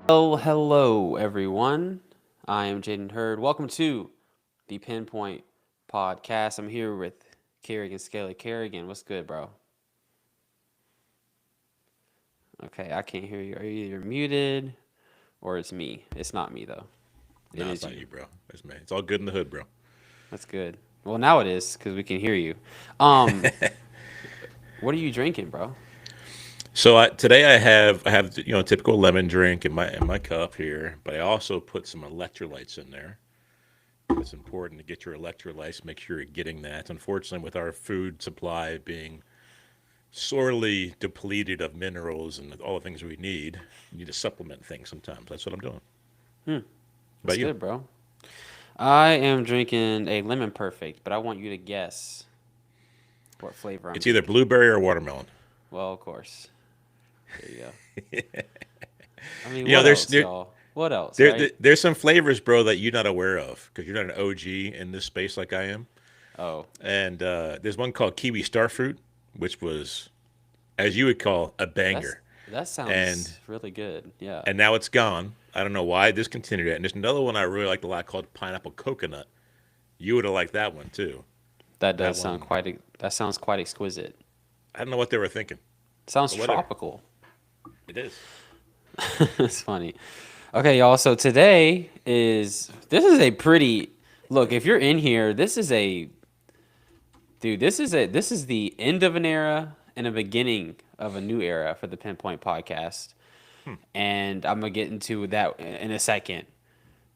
Hello, everyone. I am Jaden Hurd. Welcome to the PinPoint Podcast. I'm here with Kerrigan, Skelly. Kerrigan, what's good, bro? Okay, I can't hear you. Are you either muted or it's me? It's not me, though. It No, it's is not you. you, bro. It's me. It's all good in the hood, bro. That's good. Well, now it is because we can hear you. Um, what are you drinking, bro? Today I have a typical lemon drink in my cup here, but I also put some electrolytes in there. It's important to get your electrolytes. Make sure you're getting that. Unfortunately, with our food supply being sorely depleted of minerals and all the things we need, you need to supplement things sometimes. That's what I'm doing. Hmm, How that's about you? good, bro. I am drinking a lemon perfect, but I want you to guess what flavor I'm It's either drinking. blueberry or watermelon. Well, of course. There you go. I mean, You know, what there's else, there, y'all? What else, there, there right? there's some flavors, bro, that you're not aware of because you're not an OG in this space like I am. Oh, And there's one called Kiwi Starfruit, which was, as you would call, a that's banger. that And sounds really good. Yeah. and now it's gone. I don't know why I discontinued it. And there's another one I really liked a lot called Pineapple Coconut. You would have liked that one too. That That does sound one, that sounds quite exquisite. I don't know what they were thinking, Sounds but whatever. tropical. It is. It's funny. Okay, y'all. So today this is a pretty look, if you're in here, this is the end of an era and a beginning of a new era for the Pinpoint podcast. And I'm gonna get into that in a second.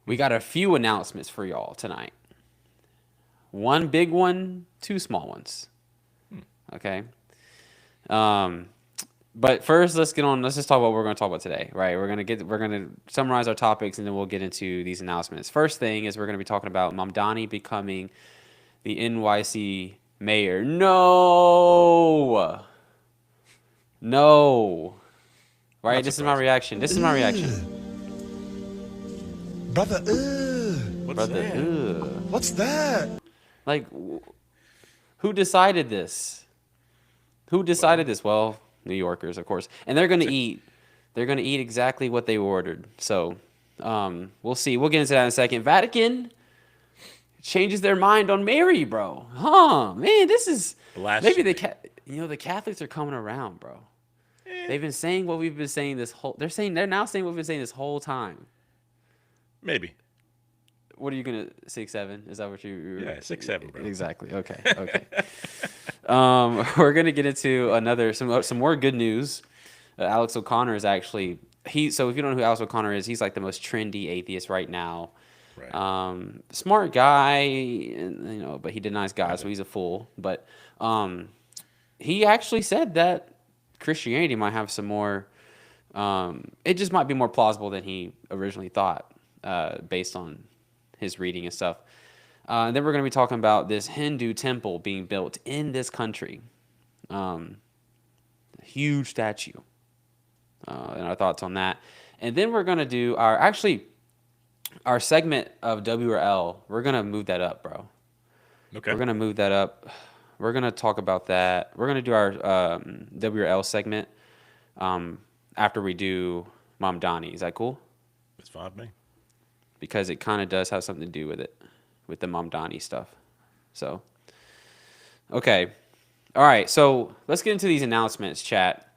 We got a few announcements for y'all tonight. One big one, two small ones. Okay. Um, but first, let's get on. Let's just talk about what we're going to talk about today, right? We're gonna summarize our topics, and then we'll get into these announcements. First thing is we're going to be talking about Mamdani becoming the NYC mayor. No, right? Not This is my surprising. reaction. This is my reaction, Brother, What's brother. that? Ugh. what's that? Like, who decided this? Who decided Well, this? Well, New Yorkers, of course, and they're gonna eat. They're gonna eat exactly what they ordered. So, we'll see. We'll get into that in a second. Vatican changes their mind on Mary, bro. Huh, man, this is maybe blasphemy. the Catholics are coming around, bro. Eh, They've been saying what we've been saying this whole. They're now saying what we've been saying this whole time. maybe. What are you gonna 6 7? Is that what Yeah, 6 7, bro. exactly? Okay, okay. We're gonna get into some more good news. Alex O'Connor is actually so if you don't know who Alex O'Connor is, he's like the most trendy atheist right now. Right. Smart guy, but he denies God, Kind so of. he's a fool. But he actually said that Christianity might have some more. It just might be more plausible than he originally thought, based on his reading and stuff. And then we're going to be talking about this Hindu temple being built in this country. A huge statue, and our thoughts on that. And then we're going to do our segment of WRL. We're going to move that up, bro. We're Okay. going to move that up. We're going to talk about that. We're going to do our WRL segment after we do Mamdani. Is that cool? That's fine with me. Because it kind of does have something to do with it, with the Mamdani stuff. So, okay. All right. So let's get into these announcements, chat.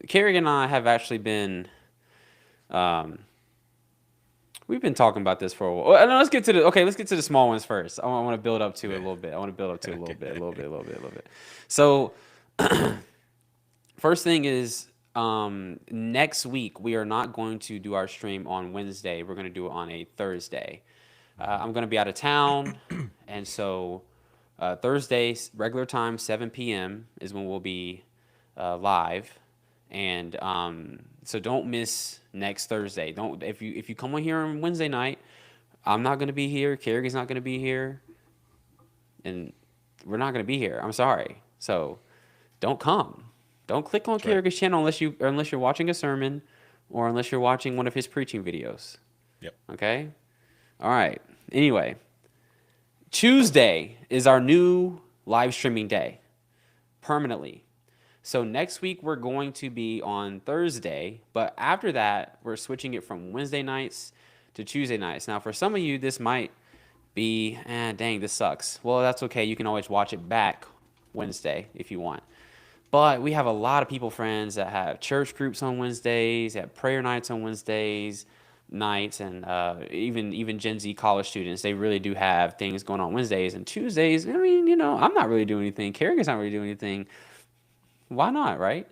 Kerrigan and I have actually been, um, we've been talking about this for a while. No, let's get to the small ones first. I want to build up to it a Yeah. little bit. I want to build up to it a little bit, a Okay. little bit, a little bit, a little bit. So, first thing is, next week we are not going to do our stream on Wednesday. We're going to do it on a Thursday. I'm going to be out of town, and so Thursday, regular time, 7 p.m. is when we'll be live, and so don't miss next Thursday. Don't if you come on here on Wednesday night, I'm not going to be here. Kerrigan's not going to be here, and we're not going to be here. I'm sorry. So don't come. Don't click on That's right. Kerrigan's channel unless you're watching a sermon, or unless you're watching one of his preaching videos. Yep. Okay. All right. Anyway, Tuesday is our new live streaming day permanently. So next week we're going to be on Thursday, but after that we're switching it from Wednesday nights to Tuesday nights. Now for some of you this might be, dang, this sucks. Well, that's okay. You can always watch it back Wednesday if you want. But we have a lot of people friends that have church groups on Wednesdays, have prayer nights on Wednesdays nights, and even Gen Z college students. They really do have things going on Wednesdays and Tuesdays. I mean, I'm not really doing anything. Kerrigan's not really doing anything. Why not, right?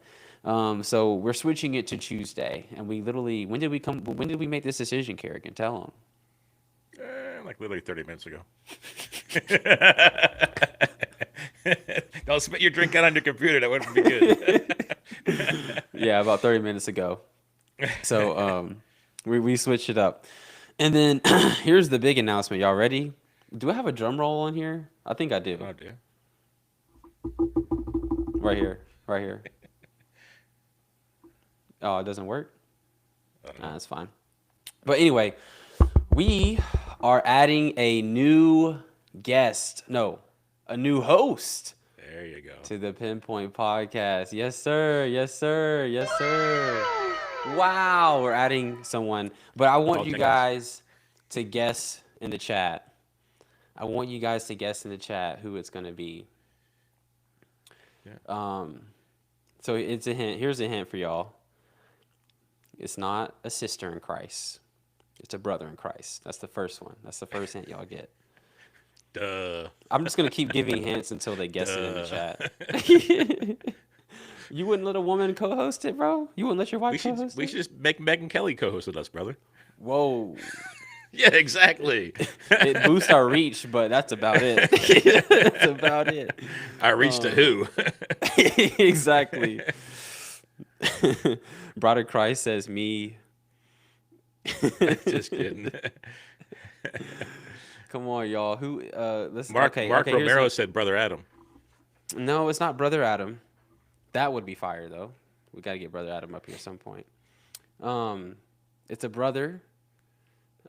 So we're switching it to Tuesday, and we literally, when did we make this decision, Kerrigan? Tell them. Like literally 30 minutes ago. Don't spit your drink out on your computer. That wouldn't be good. Yeah, about 30 minutes ago. So we switched it up. And then here's the big announcement. Y'all ready? Do I have a drum roll on here? I think I do. Oh, dear. Right here. Right here. Oh, it doesn't work? That's fine. But anyway, we are adding a new guest. No, a new host. There you go. To the PinPoint podcast. Yes, sir. Yes, sir. Yes, sir. Wow. We're adding someone. But I want you guys to guess in the chat. I want you guys to guess in the chat who it's going to be. Yeah. So it's a hint. Here's a hint for y'all. It's not a sister in Christ. It's a brother in Christ. That's the first one. That's the first hint y'all get. Duh. I'm just going to keep giving hints until they guess it in the chat. You wouldn't let a woman co-host it, bro? You wouldn't let your wife co-host it? We should just make Megan Kelly co-host with us, brother. Whoa. Yeah, exactly. It boosts our reach, but that's about it. That's about it. Our reach to who? Exactly. Brother Christ says me. Just kidding. Come on, y'all. Who? Let's. Mark Romero said Brother Adam. No, it's not Brother Adam. That would be fire, though. We got to get Brother Adam up here at some point. It's a brother.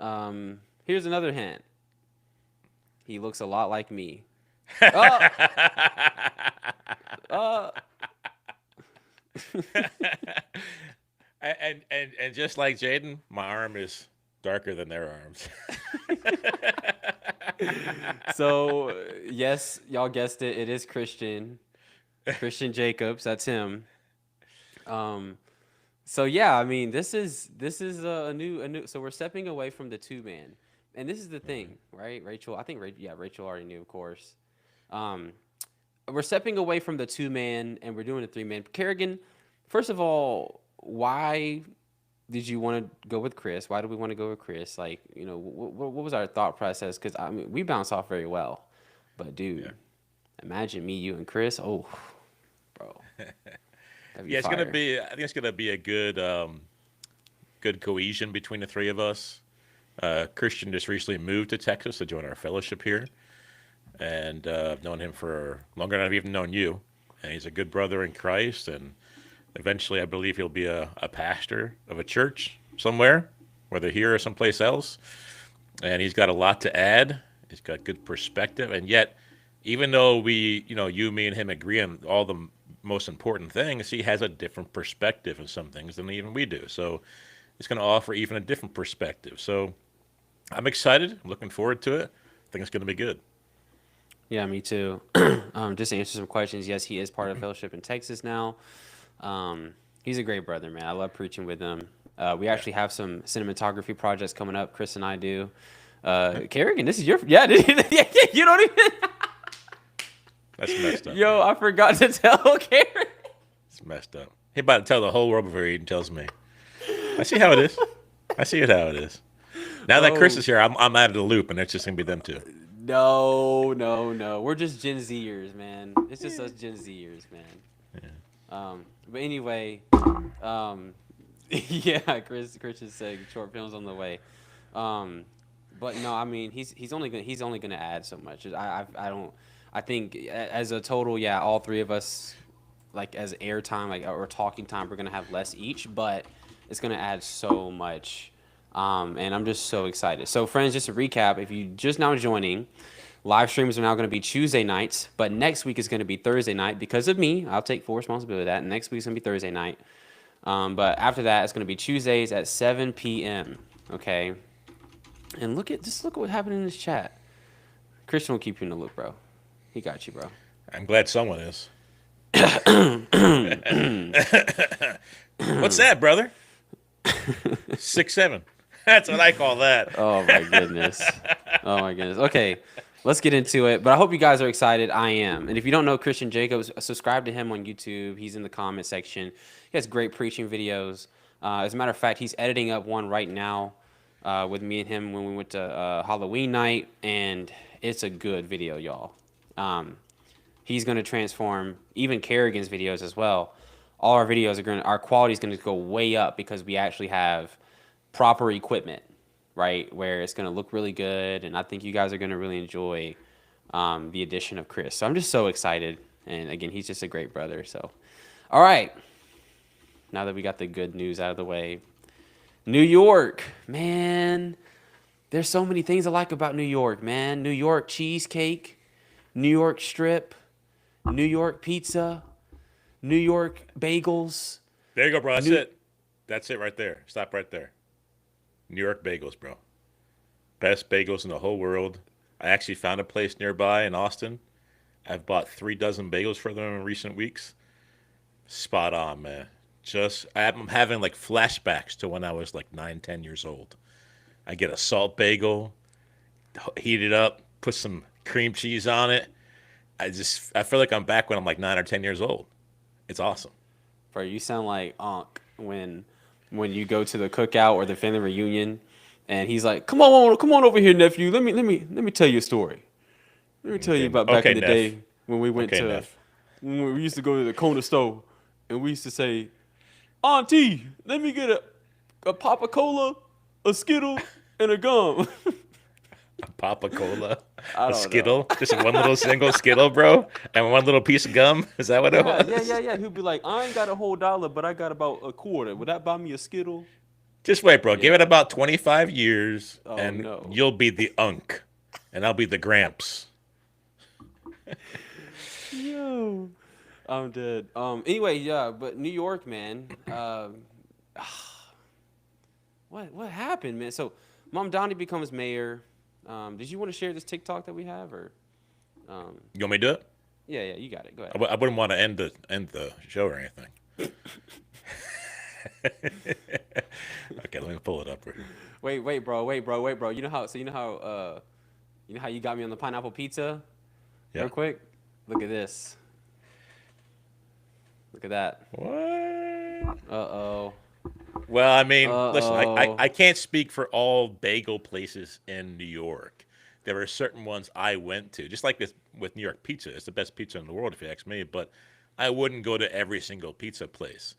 Here's another hint. He looks a lot like me. And just like Jaden, my arm is darker than their arms. So, yes, y'all guessed it. It is Christian Jacobs. That's him. So yeah, I mean, this is a new. So we're stepping away from the two-man, and this is the thing, right? Rachel, I think Rachel already knew, of course. We're stepping away from the two-man, and we're doing a three-man. Kerrigan, first of all, why did you want to go with Chris? Why do we want to go with Chris? Like, what was our thought process? Because I mean, we bounce off very well, but dude, imagine me, you, and Chris. Oh, bro. Yeah, it's gonna be. I think it's gonna be a good cohesion between the three of us. Christian just recently moved to Texas to join our fellowship here, and I've known him for longer than I've even known you. And he's a good brother in Christ, and eventually, I believe he'll be a pastor of a church somewhere, whether here or someplace else. And he's got a lot to add. He's got good perspective, and yet, even though we, you, me, and him agree on all the most important things, he has a different perspective on some things than even we do. So it's going to offer even a different perspective. So I'm excited. I'm looking forward to it. I think it's going to be good. Yeah, me too. Just to answer some questions, yes, he is part of fellowship in Texas now. He's a great brother, man. I love preaching with him. We actually have some cinematography projects coming up. Chris and I do. Kerrigan, this is your... Yeah, you don't even... That's messed up. Yo, man. I forgot to tell Kerrigan. It's messed up. He about to tell the whole world before he even tells me. I see how it is. I see it how it is. Now that Chris is here, I'm out of the loop, and it's just going to be them two. No. We're just Gen Zers, man. It's just us Gen Zers, man. Yeah. But anyway, yeah, Chris is saying short films on the way. But no, I mean, he's only gonna add so much. I think as a total, yeah, all three of us, like as air time, like or talking time, we're gonna have less each, but it's gonna add so much. And I'm just so excited. So friends, just to recap, if you just now joining, Live streams are now going to be Tuesday nights, but next week is going to be Thursday night because of me. I'll take full responsibility of that. Next week's going to be Thursday night. But after that, it's going to be Tuesdays at 7 p.m. Okay. And look at what happened in this chat. Christian will keep you in the loop, bro. He got you, bro. I'm glad someone is. What's that, brother? 6'7". That's what I call that. Oh my goodness. Oh my goodness. Okay, let's get into it. But I hope you guys are excited. I am. And if you don't know Christian Jacobs, subscribe to him on YouTube. He's in the comment section. He has great preaching videos. As a matter of fact, he's editing up one right now with me and him when we went to Halloween night, and it's a good video, y'all. He's going to transform even Kerrigan's videos as well. All our videos our quality is going to go way up because we actually have proper equipment, right? Where it's going to look really good, and I think you guys are going to really enjoy the addition of Chris. So I'm just so excited, and again, he's just a great brother. So, all right, now that we got the good news out of the way, New York, man, there's so many things I like about New York, man. New York cheesecake, New York strip, New York pizza, New York bagels. There you go, bro. That's it. That's it right there. Stop right there. New York bagels, bro. Best bagels in the whole world. I actually found a place nearby in Austin. I've bought 3 dozen bagels for them in recent weeks. Spot on, man. I'm having like flashbacks to when I was like 9, 10 years old. I get a salt bagel, heat it up, put some cream cheese on it. I feel like I'm back when I'm like 9 or 10 years old. It's awesome. Bro, you sound like Unc when you go to the cookout or the family reunion, and he's like, "Come on over here, nephew. Let me tell you a story. Let me tell you about back in the day when we went when we used to go to the corner store, and we used to say, Auntie, let me get a Papa-Cola, a Skittle, and a gum." A Papa-Cola, a Skittle, just one little single Skittle, bro, and one little piece of gum. Is that what it was? Yeah. He'd be like, "I ain't got a whole dollar, but I got about a quarter. Would that buy me a Skittle?" Just wait, bro. Yeah. Give it about 25 years, and no. You'll be the Unc, and I'll be the Gramps. Yo, I'm dead. Anyway, yeah, but New York, man. What happened, man? So, Mamdani becomes mayor. Did you want to share this TikTok that we have, or? You want me to do it? Yeah, you got it. Go ahead. I wouldn't want to end the show or anything. Okay, let me pull it up. Wait, bro. You know how you got me on the pineapple pizza? Yeah. Real quick, look at this. Look at that. What? Uh-oh. Well, I mean, listen, I can't speak for all bagel places in New York. There were certain ones I went to, just like this with New York pizza. It's the best pizza in the world, if you ask me, but I wouldn't go to every single pizza place.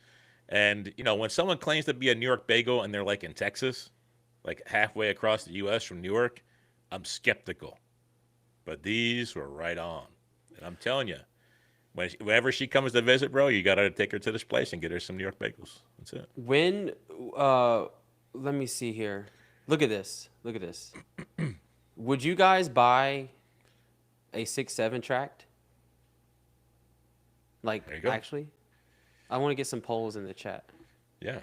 And, when someone claims to be a New York bagel and they're like in Texas, like halfway across the U.S. from New York, I'm skeptical. But these were right on. And I'm telling you, whenever she comes to visit, bro, you got to take her to this place and get her some New York bagels. That's it. When, let me see here. Look at this. Would you guys buy a 6-7 tract? Like, actually? I want to get some polls in the chat. Yeah.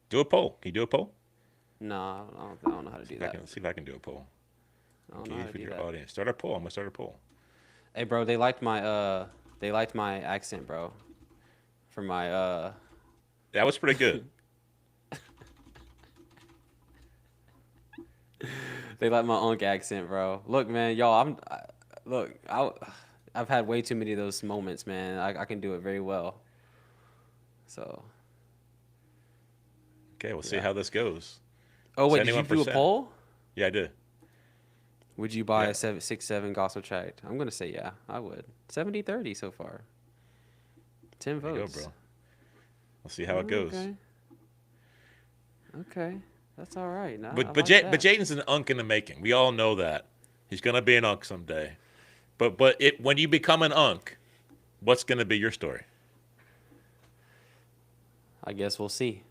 Do a poll. Can you do a poll? No, I don't know how to do that. Let's see if I can do a poll. I don't know how to do that. Audience. Start a poll. I'm going to start a poll. Hey, bro, they liked my accent, bro. For my, That was pretty good. They like my Unc accent, bro. Look, man, y'all, I've had way too many of those moments, man. I can do it very well. So. Okay, we'll see how this goes. Oh, wait, 71%. Did you do a poll? Yeah, I did. Would you buy a 6-7 gospel tract? I'm going to say yeah, I would. 70-30 so far. 10 votes. There you go, bro. We'll see how it goes. Okay. That's all right. No, but Jaden's an Unc in the making. We all know that. He's going to be an Unc someday. But when you become an Unc, what's going to be your story? I guess we'll see.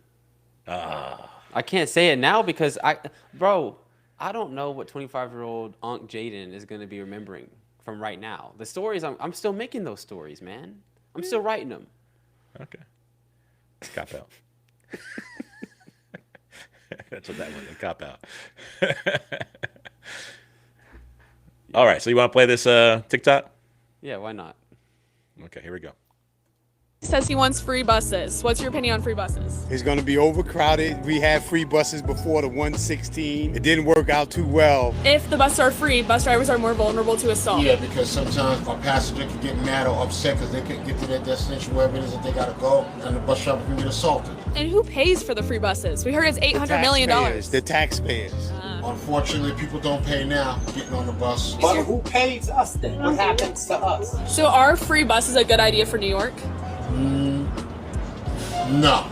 I can't say it now because I don't know what 25-year-old Unc Jaden is going to be remembering from right now. The stories, I'm still making those stories, man. I'm still writing them. Okay. Cop out. That's what that was. A cop out. All right. So you want to play this TikTok? Yeah, why not? Okay. Here we go. Says he wants free buses. What's your opinion on free buses? It's going to be overcrowded. We had free buses before the 116. It didn't work out too well. If the buses are free, bus drivers are more vulnerable to assault. Yeah, because sometimes a passenger can get mad or upset because they couldn't get to their destination, wherever it is that they got to go, and the bus driver can get assaulted. And who pays for the free buses? We heard it's $800 million. The taxpayers. Unfortunately, people don't pay now getting on the bus. But who pays us then? What happens to us? So are free buses a good idea for New York? No.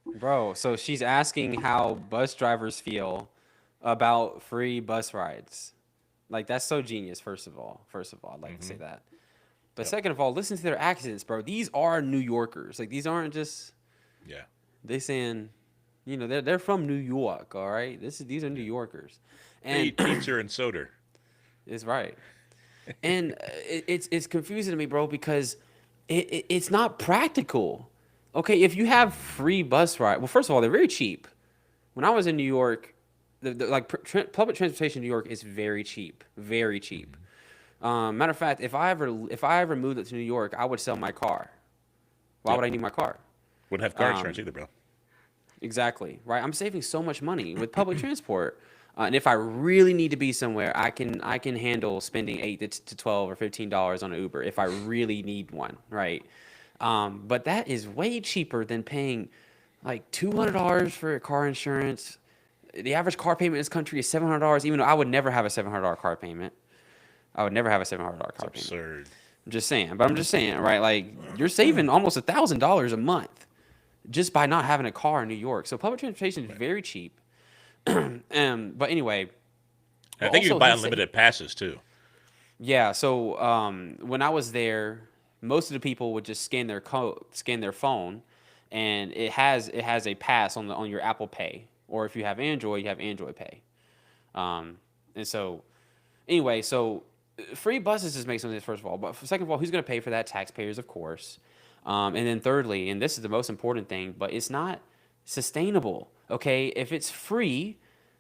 Bro, so she's asking how bus drivers feel about free bus rides. Like, that's so genius, first of all. I'd like to say that. But second of all, listen to their accents, bro. These are New Yorkers. Like, these aren't just... Yeah. They saying, you know, they're from New York, all right? These are New Yorkers. And They eat pizza and soda. It's right. And it's confusing to me, bro, because it's not practical. Okay, if you have free bus ride, well, first of all, they're very cheap. When I was in New York, public transportation in New York is very cheap, very cheap. Matter of fact, if I ever moved up to New York, I would sell my car. Why would I need my car? Wouldn't have car insurance either, bro. Exactly, right? I'm saving so much money with public transport. And if I really need to be somewhere, I can handle spending $8 to $12 or $15 on an Uber if I really need one, right? But that is way cheaper than paying like $200 for car insurance. The average car payment in this country is $700, even though I would never have a $700 car payment. I would never have a $700 car payment. Absurd. I'm just saying, right? Like, you're saving almost $1,000 a month just by not having a car in New York. So public transportation is very cheap. But anyway, I think you also, can buy he said- unlimited passes too. Yeah. So when I was there, most of the people would just scan their phone, and it has a pass on your Apple Pay, or if you have Android, you have Android Pay. And so anyway, so free buses just makes sense, first of all. But second of all, who's going to pay for that? Taxpayers, of course. And then thirdly, and this is the most important thing, but it's not sustainable. Okay, if it's free,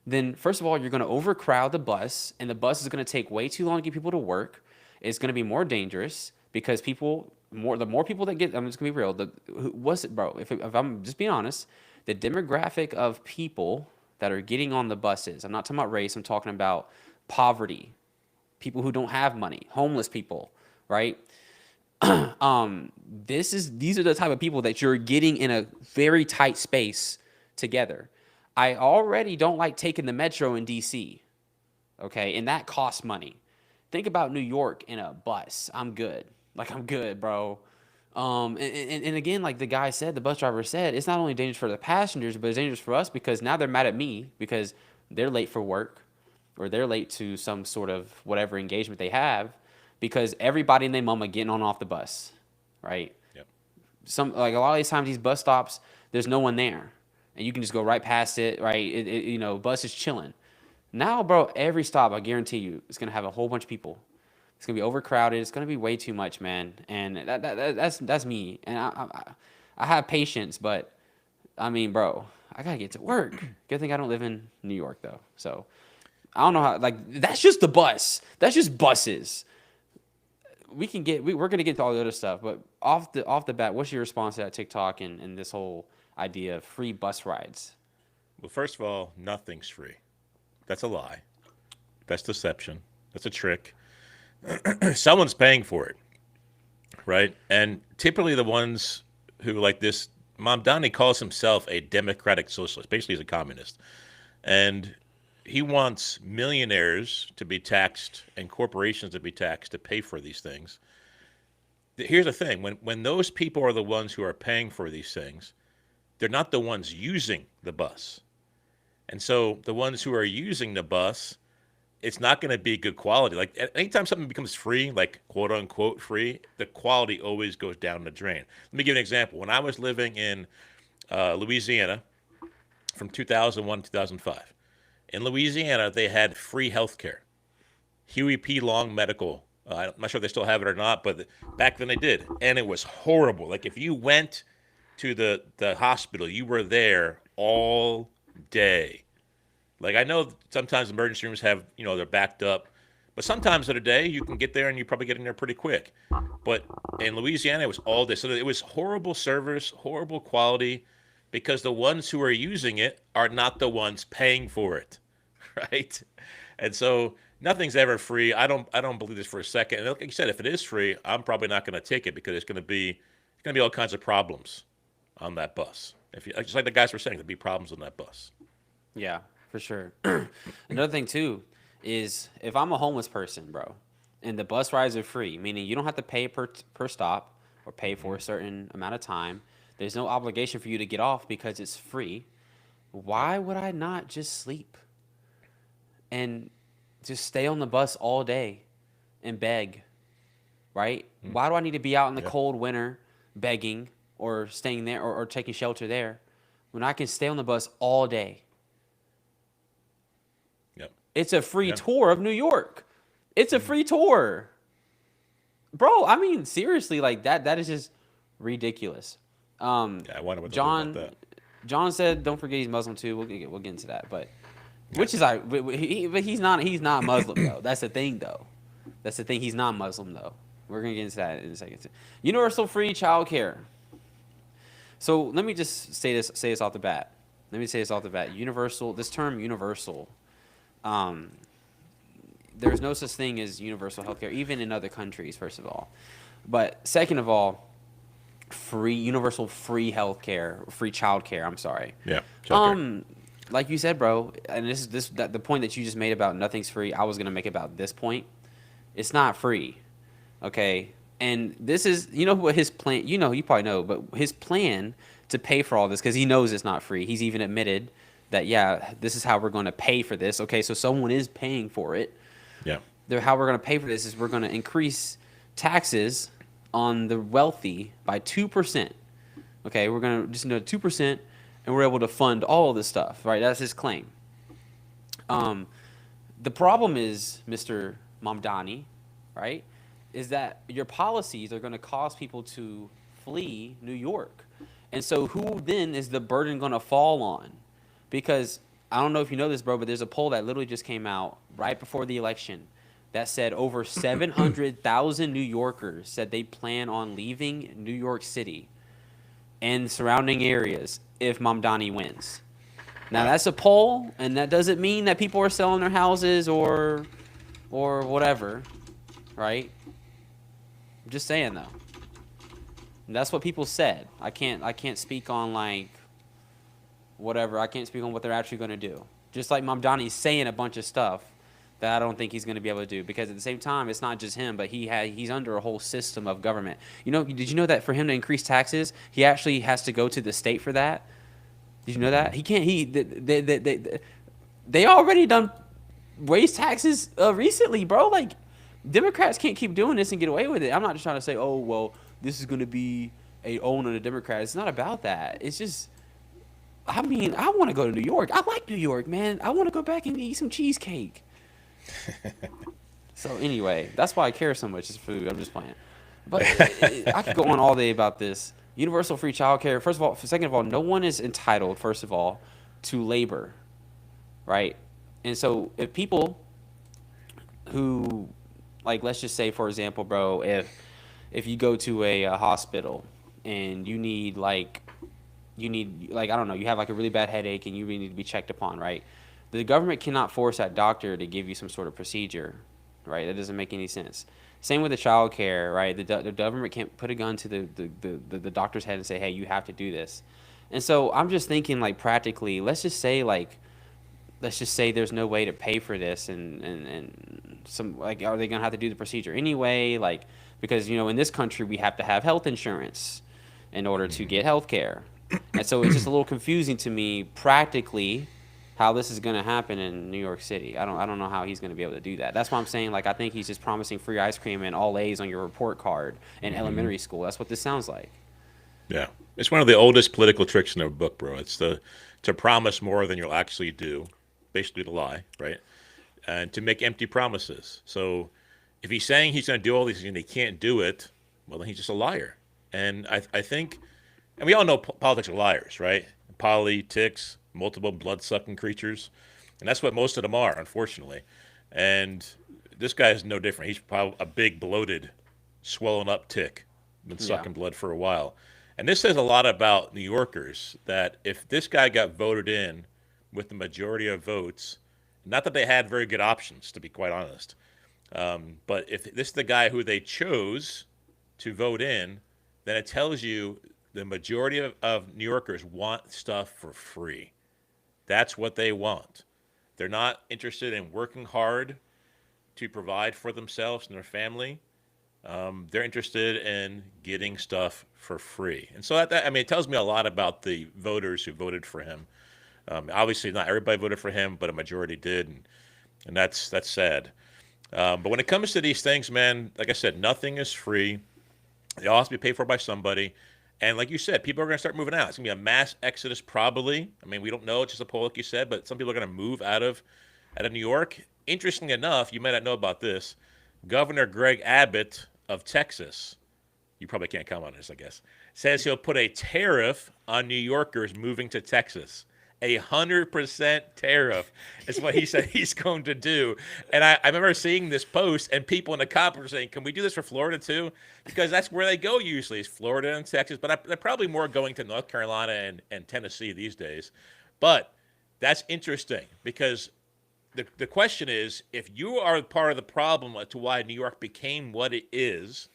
then first of all, you're going to overcrowd the bus, and the bus is going to take way too long to get people to work. It's going to be more dangerous because the more people that get, I'm just going to be real. What's it, bro? If I'm just being honest, the demographic of people that are getting on the buses, I'm not talking about race, I'm talking about poverty, people who don't have money, homeless people, right? These are the type of people that you're getting in a very tight space together. I already don't like taking the metro in DC, okay, and that costs money. Think about New York in a bus. I'm good, bro. And again, like the guy said, the bus driver said, it's not only dangerous for the passengers, but it's dangerous for us because now they're mad at me because they're late for work or they're late to some sort of whatever engagement they have because everybody and their mama getting on off the bus, right? Yep. Like a lot of these times, these bus stops, there's no one there. And you can just go right past it, right? Bus is chilling. Now, bro, every stop, I guarantee you, it's going to have a whole bunch of people. It's going to be overcrowded. It's going to be way too much, man. And that's me. And I have patience, but, I mean, bro, I got to get to work. Good thing I don't live in New York, though. So, I don't know how, like, that's just the bus. That's just buses. We're going to get to all the other stuff. But off the bat, what's your response to that TikTok and this whole idea of free bus rides? Well, first of all, nothing's free. That's a lie. That's deception. That's a trick. Someone's paying for it, right? And typically the ones who, like this, Mamdani calls himself a democratic socialist. Basically, he's a communist. And he wants millionaires to be taxed and corporations to be taxed to pay for these things. Here's the thing. When those people are the ones who are paying for these things, they're not the ones using the bus. And so the ones who are using the bus, it's not going to be good quality. Like anytime something becomes free, like quote unquote free, the quality always goes down the drain. Let me give you an example. When I was living in Louisiana, from 2001 to 2005. In Louisiana, they had free health care. Huey P. Long Medical. I'm not sure if they still have it or not, but back then they did. And it was horrible. Like if you went to the hospital, you were there all day. Like I know sometimes emergency rooms have, they're backed up. But sometimes of the day, you can get there and you probably get in there pretty quick. But in Louisiana, it was all day. So it was horrible service, horrible quality, because the ones who are using it are not the ones paying for it. Right? And so nothing's ever free. I don't believe this for a second. And like you said, if it is free, I'm probably not going to take it because it's going to be all kinds of problems on that bus. Just like the guys were saying, there'd be problems on that bus. Yeah, for sure. Another thing too is if I'm a homeless person, bro, and the bus rides are free, meaning you don't have to pay per stop or pay for a certain amount of time. There's no obligation for you to get off because it's free. Why would I not just sleep and just stay on the bus all day and beg, right? Why do I need to be out in the cold winter begging or staying there or taking shelter there when I can stay on the bus all day? Yep. It's a free tour of New York. It's a free tour. Bro, I mean, seriously, like that is just ridiculous. I wonder what about that. John said, don't forget he's Muslim too. We'll get into that, but which is but he's not Muslim though. That's the thing though. That's the thing. He's not Muslim though. We're gonna get into that in a second. Universal free childcare. So let me just say this off the bat. Universal. This term universal. There's no such thing as universal healthcare, even in other countries. First of all, but second of all, universal free healthcare, free childcare. I'm sorry. Yeah. Childcare. Like you said, bro, and the point that you just made about nothing's free, I was gonna make about this point. It's not free, okay? And this is, what his plan. You probably know, but his plan to pay for all this, because he knows it's not free. He's even admitted that, this is how we're going to pay for this. Okay, so someone is paying for it. Yeah. How we're going to pay for this is we're going to increase taxes on the wealthy by 2%. Okay, we're going to just 2%, and we're able to fund all of this stuff, right? That's his claim. The problem is, Mr. Mamdani, right, is that your policies are going to cause people to flee New York. And so who then is the burden going to fall on? Because I don't know if you know this, bro, but there's a poll that literally just came out right before the election that said over 700,000 New Yorkers said they plan on leaving New York City and surrounding areas if Mamdani wins. Now, that's a poll, and that doesn't mean that people are selling their houses or whatever, right? I'm just saying, though. And that's what people said. I can't speak on, like, whatever. I can't speak on what they're actually going to do. Just like Mamdani's saying a bunch of stuff that I don't think he's going to be able to do. Because at the same time, it's not just him, but he's under a whole system of government. Did you know that for him to increase taxes, he actually has to go to the state for that? Did you know that? He can't. They already done raised taxes recently, bro. Like, Democrats can't keep doing this and get away with it. I'm not just trying to say, oh, well, this is going to be a own of the Democrats. It's not about that. It's just, I mean, I want to go to New York. I like New York, man. I want to go back and eat some cheesecake. So anyway, that's why I care so much is food. I'm just playing. But I could go on all day about this. Universal free childcare. Second of all, no one is entitled, first of all, to labor, right? And so if people who, like, let's just say, for example, bro, if you go to a hospital and you need, I don't know, you have like a really bad headache and you really need to be checked upon, right? The government cannot force that doctor to give you some sort of procedure, right? That doesn't make any sense. Same with the child care, right? The government can't put a gun to the doctor's head and say, hey, you have to do this. And so I'm just thinking, like, practically, let's just say there's no way to pay for this and some, like, are they going to have to do the procedure anyway? Like, because, in this country, we have to have health insurance in order to get health care. And so it's just a little confusing to me practically how this is going to happen in New York City. I don't know how he's going to be able to do that. That's why I'm saying, like, I think he's just promising free ice cream and all A's on your report card in elementary school. That's what this sounds like. Yeah. It's one of the oldest political tricks in the book, bro. It's the to promise more than you'll actually do, basically to lie, right? And to make empty promises. So if he's saying he's going to do all these things and he can't do it, well, then he's just a liar. And I think, and we all know politics are liars, right? Politics, multiple blood-sucking creatures. And that's what most of them are, unfortunately. And this guy is no different. He's probably a big, bloated, swollen up tick, been sucking blood for a while. And this says a lot about New Yorkers, that if this guy got voted in with the majority of votes, not that they had very good options, to be quite honest, but if this is the guy who they chose to vote in, then it tells you the majority of New Yorkers want stuff for free. That's what they want. They're not interested in working hard to provide for themselves and their family. They're interested in getting stuff for free. And so I mean, it tells me a lot about the voters who voted for him. Obviously, not everybody voted for him, but a majority did, and that's sad. But when it comes to these things, man, like I said, nothing is free. They all have to be paid for by somebody. And like you said, people are going to start moving out. It's going to be a mass exodus probably. I mean, we don't know. It's just a poll, like you said, but some people are going to move out of New York. Interestingly enough, you may not know about this, Governor Greg Abbott of Texas, you probably can't comment on this, I guess, says he'll put a tariff on New Yorkers moving to Texas. 100% tariff is what he said he's going to do. And I remember seeing this post and people in the comments were saying, can we do this for Florida too? Because that's where they go usually, is Florida and Texas. But they're probably more going to North Carolina and Tennessee these days. But that's interesting because the question is, if you are part of the problem to why New York became what it is,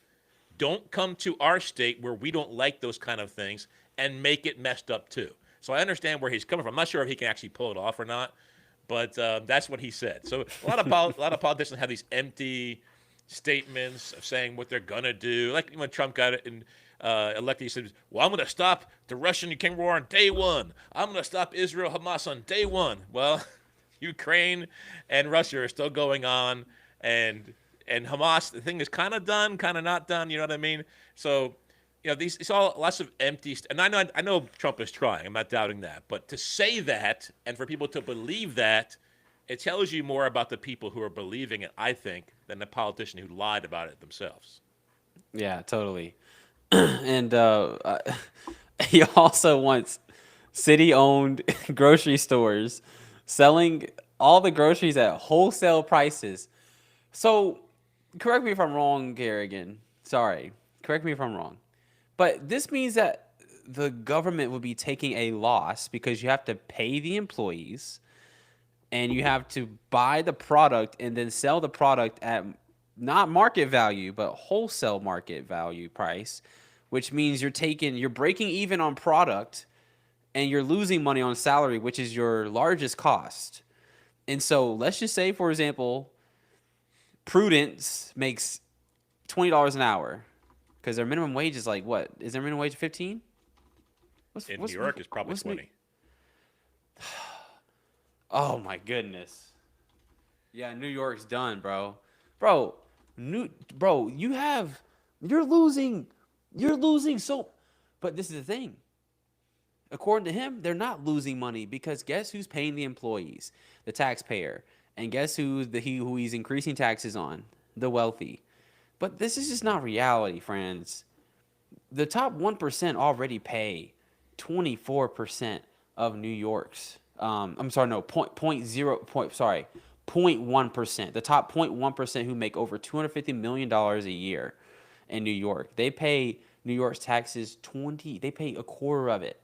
don't come to our state where we don't like those kind of things and make it messed up too. So I understand where he's coming from. I'm not sure if he can actually pull it off or not, but that's what he said. So a lot of politicians have these empty statements of saying what they're gonna do. Like when Trump got elected, he said, "Well, I'm gonna stop the Russian-Ukraine war on day one. I'm gonna stop Israel-Hamas on day one." Well, Ukraine and Russia are still going on, and Hamas, the thing is kind of done, kind of not done. You know what I mean? So. You know, it's all lots of empty, and I know Trump is trying. I'm not doubting that, but to say that and for people to believe that, it tells you more about the people who are believing it, I think, than the politician who lied about it themselves. Yeah, totally. And he also wants city-owned grocery stores selling all the groceries at wholesale prices. So, correct me if I'm wrong, Kerrigan. Sorry, correct me if I'm wrong. But this means that the government would be taking a loss because you have to pay the employees and you have to buy the product and then sell the product at not market value, but wholesale market value price, which means you're breaking even on product and you're losing money on salary, which is your largest cost. And so let's just say, for example, Prudence makes $20 an hour. Because their minimum wage is like what? Is their minimum wage 15? In New York, it's probably 20. Oh my goodness. Yeah, New York's done, bro. Bro, you're losing so. But this is the thing. According to him, they're not losing money because guess who's paying the employees? The taxpayer. And guess who he's increasing taxes on? The wealthy. But this is just not reality, friends. The top 1% already pay 24% of New York's. I'm sorry, no, 0.1%. The top 0.1% who make over $250 million a year in New York. They pay New York's taxes they pay a quarter of it.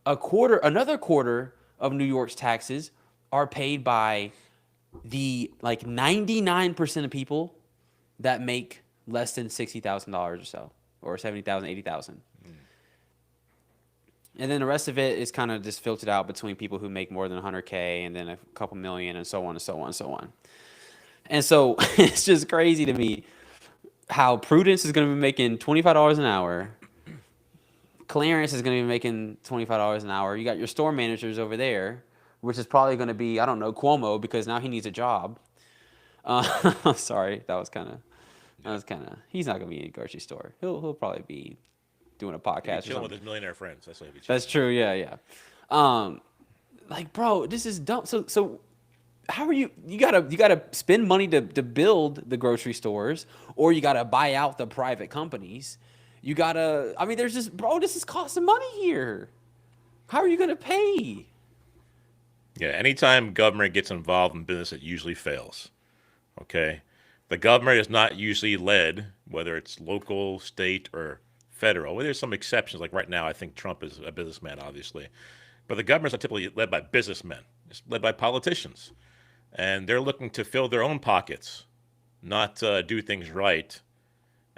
Another quarter of New York's taxes are paid by the 99% of people that make less than $60,000 or so, or $70,000, $80,000. And then the rest of it is kind of just filtered out between people who make more than 100K and then a couple million and so on and so on and so on. And so it's just crazy to me how Prudence is going to be making $25 an hour. Clarence is going to be making $25 an hour. You got your store managers over there, which is probably going to be, I don't know, Cuomo, because now he needs a job. Sorry, he's not going to be in a grocery store. He'll probably be doing a podcast. Chilling with his millionaire friends. That's what he'll be. That's true. Yeah. Like, bro, this is dumb. So how are you gotta spend money to build the grocery stores, or you gotta buy out the private companies. You gotta, I mean, there's just, bro, this is costing money here. How are you gonna pay? Yeah, anytime government gets involved in business, it usually fails. Okay, the government is not usually led, whether it's local, state, or federal. Well, there's some exceptions. Like right now, I think Trump is a businessman, obviously, but the governments are typically led by businessmen. It's led by politicians, and they're looking to fill their own pockets, not do things right.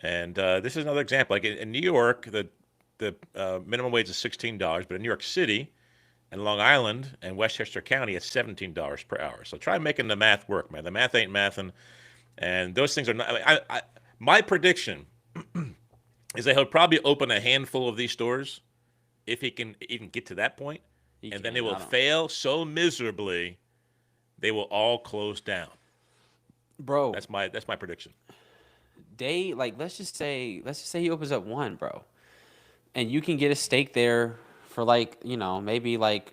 And this is another example. Like in New York, the minimum wage is $16, but in New York City and Long Island and Westchester County, it's $17 per hour. So try making the math work, man. The math ain't mathing, and those things are not. I mean, my prediction is that he'll probably open a handful of these stores if he can even get to that point, and then they will fail so miserably they will all close down. Bro, That's my prediction. like, let's just say he opens up one, bro, and you can get a steak there for, like, maybe like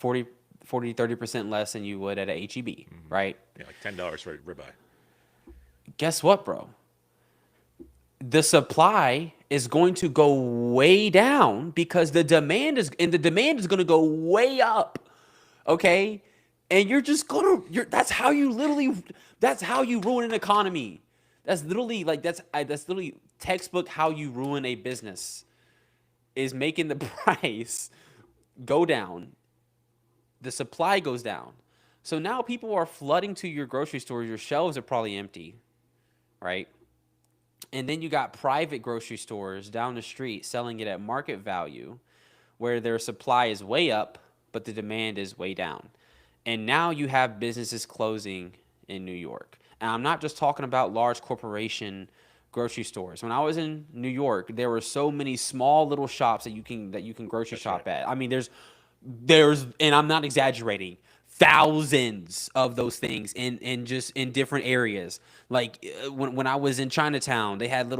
30% less than you would at a HEB, right? Yeah, like $10 for a ribeye. Guess what, bro? The supply is going to go way down because the demand is going to go way up. Okay? And that's how you ruin an economy. That's literally textbook how you ruin a business, is making the price go down. The supply goes down. So now people are flooding to your grocery store. Your shelves are probably empty, right? And then you got private grocery stores down the street selling it at market value, where their supply is way up, but the demand is way down. And now you have businesses closing in New York. And I'm not just talking about large corporation grocery stores. When I was in New York, there were so many small little shops that you can grocery shop at. I mean, there's and I'm not exaggerating, thousands of those things in different areas. Like when I was in Chinatown, they had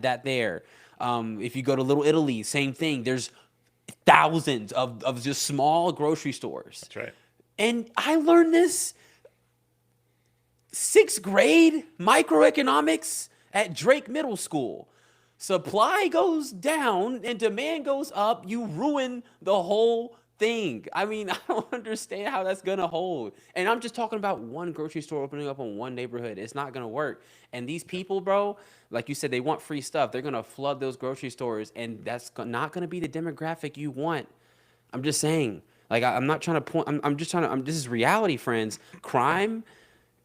that there. If you go to Little Italy, same thing. There's thousands of just small grocery stores. That's right. And I learned this 6th grade microeconomics at Drake Middle School. Supply goes down and demand goes up. You ruin the whole thing. I mean, I don't understand how that's going to hold. And I'm just talking about one grocery store opening up in one neighborhood. It's not going to work. And these people, bro, like you said, they want free stuff. They're going to flood those grocery stores, and that's not going to be the demographic you want. I'm just saying. Like, I'm not trying to point. I'm just trying to. This is reality, friends. Crime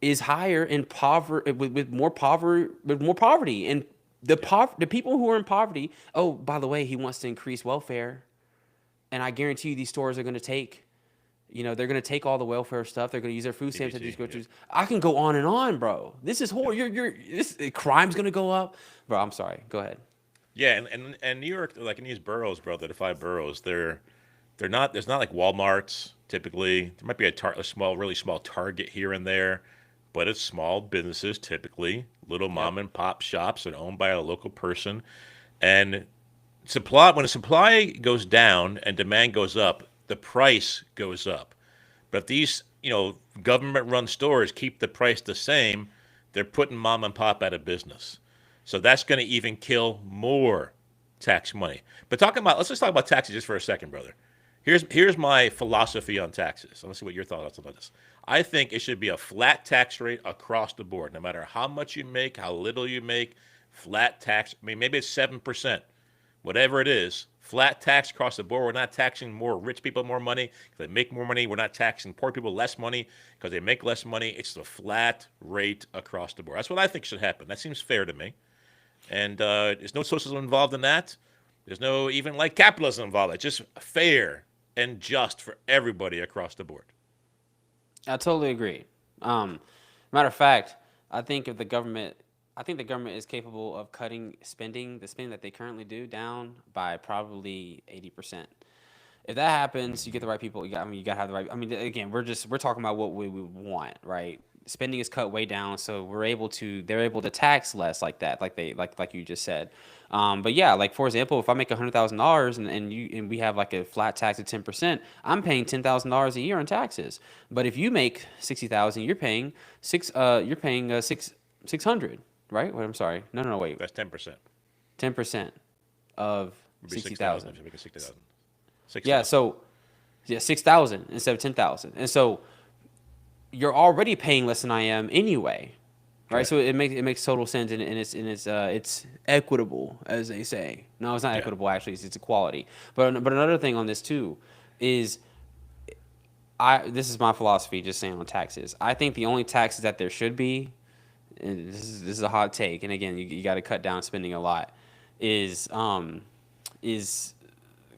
is higher in poverty, with more poverty, and the people who are in poverty. Oh, by the way, he wants to increase welfare, and I guarantee you, these stores are going to take. They're going to take all the welfare stuff. They're going to use their food stamps at these groceries. Yeah. I can go on and on, bro. This is horrible. Crime's going to go up, bro. I'm sorry. Go ahead. Yeah, and New York, like in these boroughs, bro, the 5 boroughs, they're not. There's not like Walmarts typically. There might be a really small Target here and there, but it's small businesses typically, little mom and pop shops that are owned by a local person, and when the supply goes down and demand goes up, the price goes up. But if these government-run stores keep the price the same, they're putting mom and pop out of business. So that's going to even kill more tax money. But let's just talk about taxes just for a second, brother. Here's my philosophy on taxes. Let's see what your thoughts on this. I think it should be a flat tax rate across the board, no matter how much you make, how little you make. Flat tax. I mean, maybe it's 7%, whatever it is. Flat tax across the board. We're not taxing more rich people more money because they make more money. We're not taxing poor people less money because they make less money. It's a flat rate across the board. That's what I think should happen. That seems fair to me. And there's no socialism involved in that. There's no even like capitalism involved. It's just fair and just for everybody across the board. I totally agree. Matter of fact, I think the government is capable of cutting the spending that they currently do down by probably 80%. If that happens, you get the right people. You got to have the right. I mean, again, we're talking about what we would want, right? spending is cut way down, so they're able to tax less like that, like you just said. But yeah, like for example, if I make $100,000 and we have like a flat tax of 10%, I'm paying $10,000 a year in taxes. But if you make 60,000, you're paying 600, right? Wait, I'm sorry, no, wait, That's 10%. 10% of Would be 60,000. if you make it 60,000. Yeah, so 6,000 instead of 10,000, and so you're already paying less than I am anyway, right? Right. So it makes total sense, and it's equitable, as they say. No, it's not equitable actually; it's equality. But another thing on this too is this is my philosophy, just saying on taxes. I think the only taxes that there should be, and this is a hot take, and again, you got to cut down spending a lot, is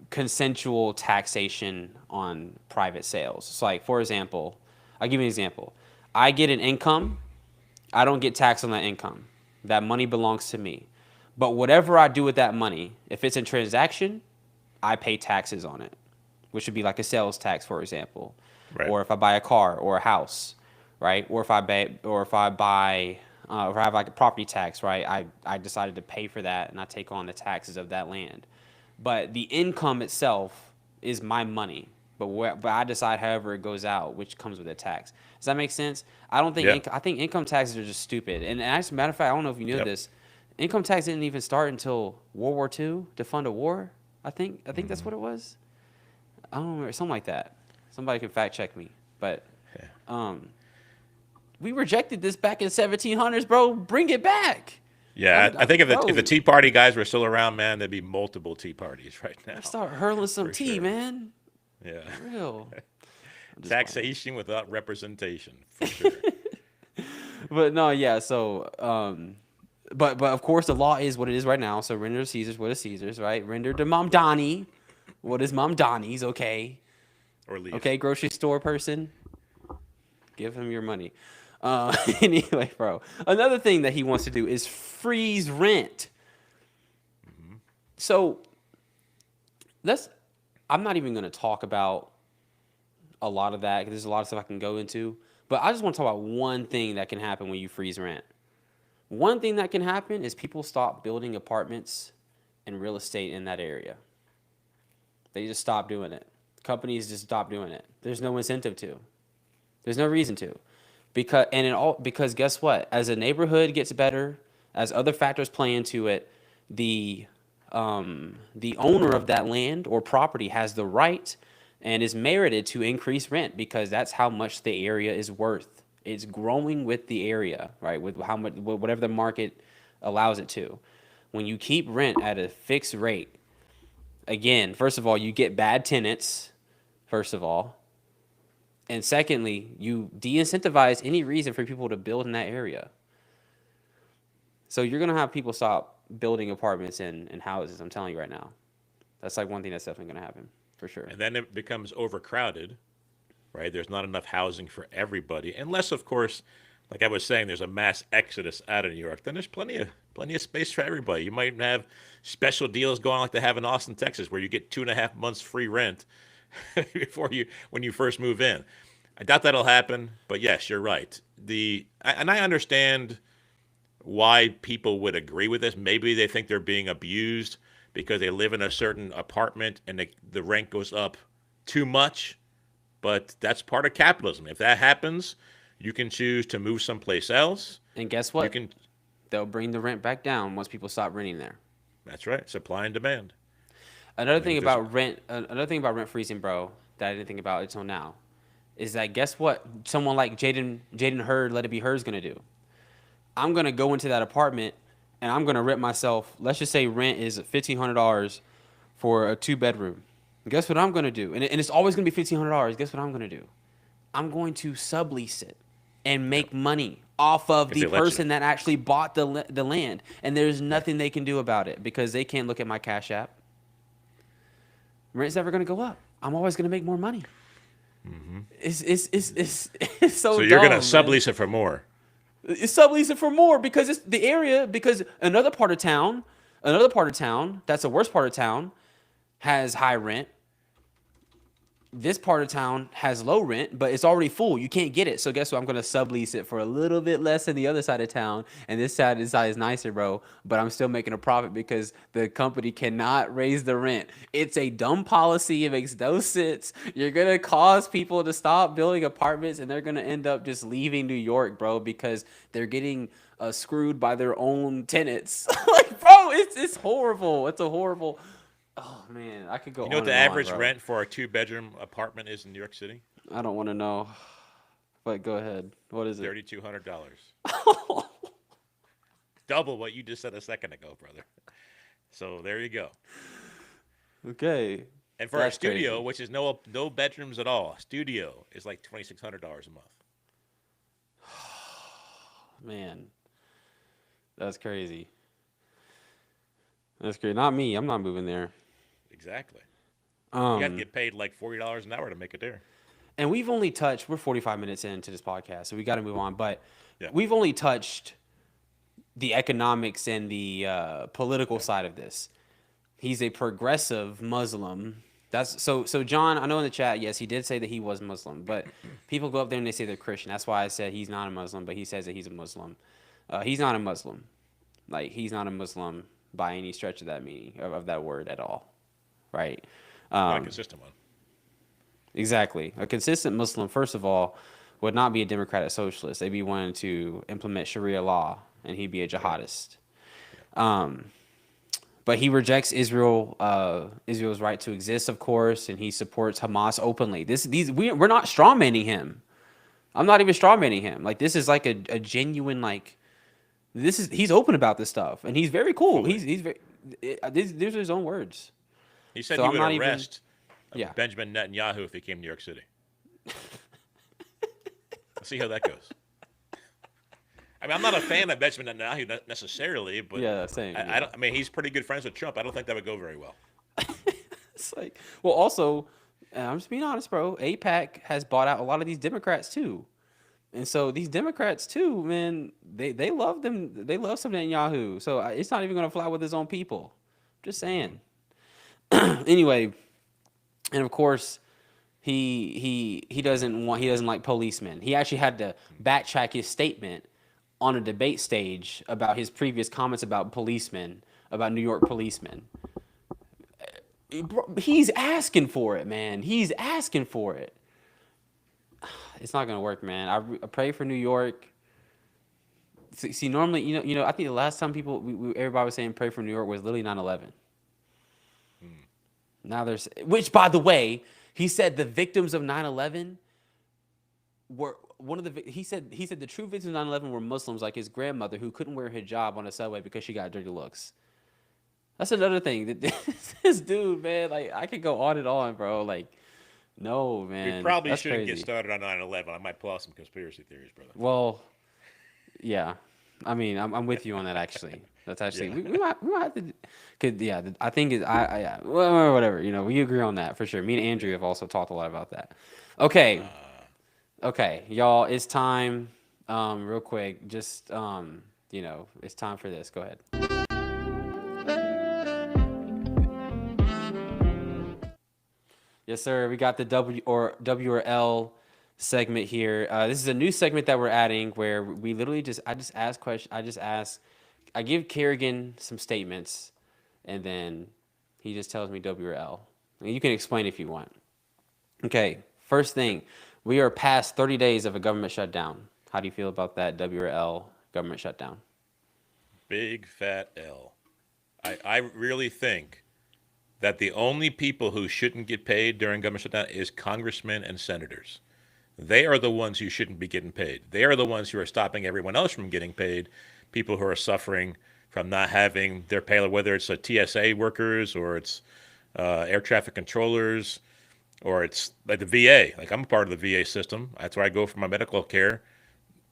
consensual taxation on private sales. So like, for example, I'll give you an example. I get an income. I don't get taxed on that income. That money belongs to me. But whatever I do with that money, if it's a transaction, I pay taxes on it, which would be like a sales tax, for example. Right. Or if I buy a car or a house, right? Or if I have like a property tax, right? I decided to pay for that and I take on the taxes of that land. But the income itself is my money. But I decide however it goes out, which comes with a tax. Does that make sense? I don't think I think income taxes are just stupid. And as a matter of fact, I don't know if you knew this. Income tax didn't even start until World War II to fund a war. I think that's what it was. I don't remember, something like that. Somebody can fact check me. But we rejected this back in 1700s, bro. Bring it back. Yeah, I think if the Tea Party guys were still around, man, there'd be multiple Tea Parties right now. Start hurling some For tea, sure. man. Yeah. For real. Taxation without representation, for sure. But no, yeah. So, but of course the law is what it is right now. So render to Caesar's what is Caesar's, right? Render to Mamdani what is Mamdani's. Okay. Or leave. Okay, grocery store person, give him your money. Anyway, bro. Another thing that he wants to do is freeze rent. So I'm not even going to talk about a lot of that because there's a lot of stuff I can go into. But I just want to talk about one thing that can happen when you freeze rent. One thing that can happen is people stop building apartments and real estate in that area. They just stop doing it. Companies just stop doing it. There's no incentive to. There's no reason to. Because guess what? As a neighborhood gets better, as other factors play into it, the owner of that land or property has the right and is merited to increase rent because that's how much the area is worth. It's growing with the area, right? With how much, whatever the market allows it to. When you keep rent at a fixed rate, again, first of all, you get bad tenants, first of all. And secondly, you de-incentivize any reason for people to build in that area. So you're going to have people stop building apartments and houses, I'm telling you right now. That's like one thing that's definitely going to happen, for sure. And then it becomes overcrowded, right? There's not enough housing for everybody. Unless, of course, like I was saying, there's a mass exodus out of New York. Then there's plenty of space for everybody. You might have special deals going on like they have in Austin, Texas, where you get 2.5 months free rent when you first move in. I doubt that'll happen, but yes, you're right. And I understand why people would agree with this. Maybe they think they're being abused because they live in a certain apartment and the rent goes up too much. But that's part of capitalism. If that happens, you can choose to move someplace else. And guess what? They'll bring the rent back down once people stop renting there. That's right. Supply and demand. Another thing about rent freezing, bro, that I didn't think about until now, is that guess what? Someone like Jaden Hurd, Let It Be Heard's gonna do. I'm gonna go into that apartment and I'm gonna rent myself. Let's just say rent is $1,500 for a 2-bedroom. Guess what I'm gonna do? And it's always gonna be $1,500. Guess what I'm gonna do? I'm going to sublease it and make money off of the person that actually bought the land. And there's nothing they can do about it because they can't look at my Cash App. Rent's never gonna go up. I'm always gonna make more money. Mm-hmm. It's so you're dumb, gonna sublease it for more. It's sublease it for more because it's the area. Because another part of town, that's the worst part of town, has high rent. this part of town has low rent, but it's already full. You can't get it. So guess what? I'm going to sublease it for a little bit less than the other side of town. And this side is nicer, bro. But I'm still making a profit because the company cannot raise the rent. It's a dumb policy. It makes no sense. You're going to cause people to stop building apartments, and they're going to end up just leaving New York, bro, because they're getting screwed by their own tenants. Like, bro, it's horrible. It's a horrible... Oh man, I could go. You know on what the and average on, bro. rent for a 2-bedroom apartment is in New York City? I don't want to know, but go ahead. What is it? $3,200. Double what you just said a second ago, brother. So there you go. Okay. And for That's a studio, crazy. which is no bedrooms at all, studio is like $2,600 a month. Man, that's crazy. That's crazy. Not me. I'm not moving there. Exactly. You got to Um, get paid like $40 an hour to make it there. and we've only touched. We're 45 minutes into this podcast, so we got to move on. But Yeah. we've only touched the economics and the political side of this. He's a progressive Muslim. That's so. So John, I know in the chat, yes, he did say that he was Muslim, but people go up there and they say they're Christian. That's why I said he's not a Muslim, but he says that he's a Muslim. He's not a Muslim. Like, he's not a Muslim by any stretch of that meaning of that word at all, right? Not a consistent one. Exactly. A consistent Muslim, first of all, would not be a democratic socialist. They'd be wanting to implement Sharia law, and he'd be a jihadist. But he rejects Israel's right to exist, of course, and he supports Hamas openly. We're not strawmanning him. I'm not even strawmanning him. Like, this is like a genuine, like, he's open about this stuff, and he's very cool. Fully. He's very. These are his own words. He said So he I'm would not even- arrest Yeah. Benjamin Netanyahu if he came to New York City. Let's see how that goes. I mean, I'm not a fan of Benjamin Netanyahu necessarily, but Yeah, same. I don't. I mean, he's pretty good friends with Trump. I don't think that would go very well. It's like, well, also, I'm just being honest, bro. AIPAC has bought out a lot of these Democrats too, and so these Democrats too, man, they love them. They love some Netanyahu. So it's not even gonna fly with his own people. Just saying. Anyway, and of course, he doesn't like policemen. He actually had to backtrack his statement on a debate stage about his previous comments about policemen, about New York policemen. He's asking for it, man. He's asking for it. It's not gonna work, man. I pray for New York. See, normally, you know, I think the last time everybody was saying pray for New York was literally 9/11. Now which, by the way, he said the victims of 9/11 were he said the true victims of 9/11 were Muslims, like his grandmother, who couldn't wear hijab on a subway because she got dirty looks. That's another thing. This dude, man, like, I could go on and on, bro. Like, no, man. We probably that's shouldn't crazy. get started on 9/11. I might pull out some conspiracy theories, brother. Well, yeah. I mean, I'm with you on that, actually. That's actually we might have to. I think well, whatever. You know, we agree on that for sure. Me and Andrew have also talked a lot about that. Okay, y'all, it's time. Real quick, just it's time for this. Go ahead. Yes, sir. We got the W or L segment here. This is a new segment that we're adding where we literally I just ask questions. I give Kerrigan some statements, and then he just tells me W or L. And you can explain if you want. Okay. First thing, we are past 30 days of a government shutdown. How do you feel about that W or L government shutdown? Big fat L. I really think that the only people who shouldn't get paid during government shutdown is congressmen and senators. They are the ones who shouldn't be getting paid. They are the ones who are stopping everyone else from getting paid. People who are suffering from not having their pay, whether it's TSA workers or it's air traffic controllers or it's like the VA. Like, I'm a part of the VA system. That's where I go for my medical care.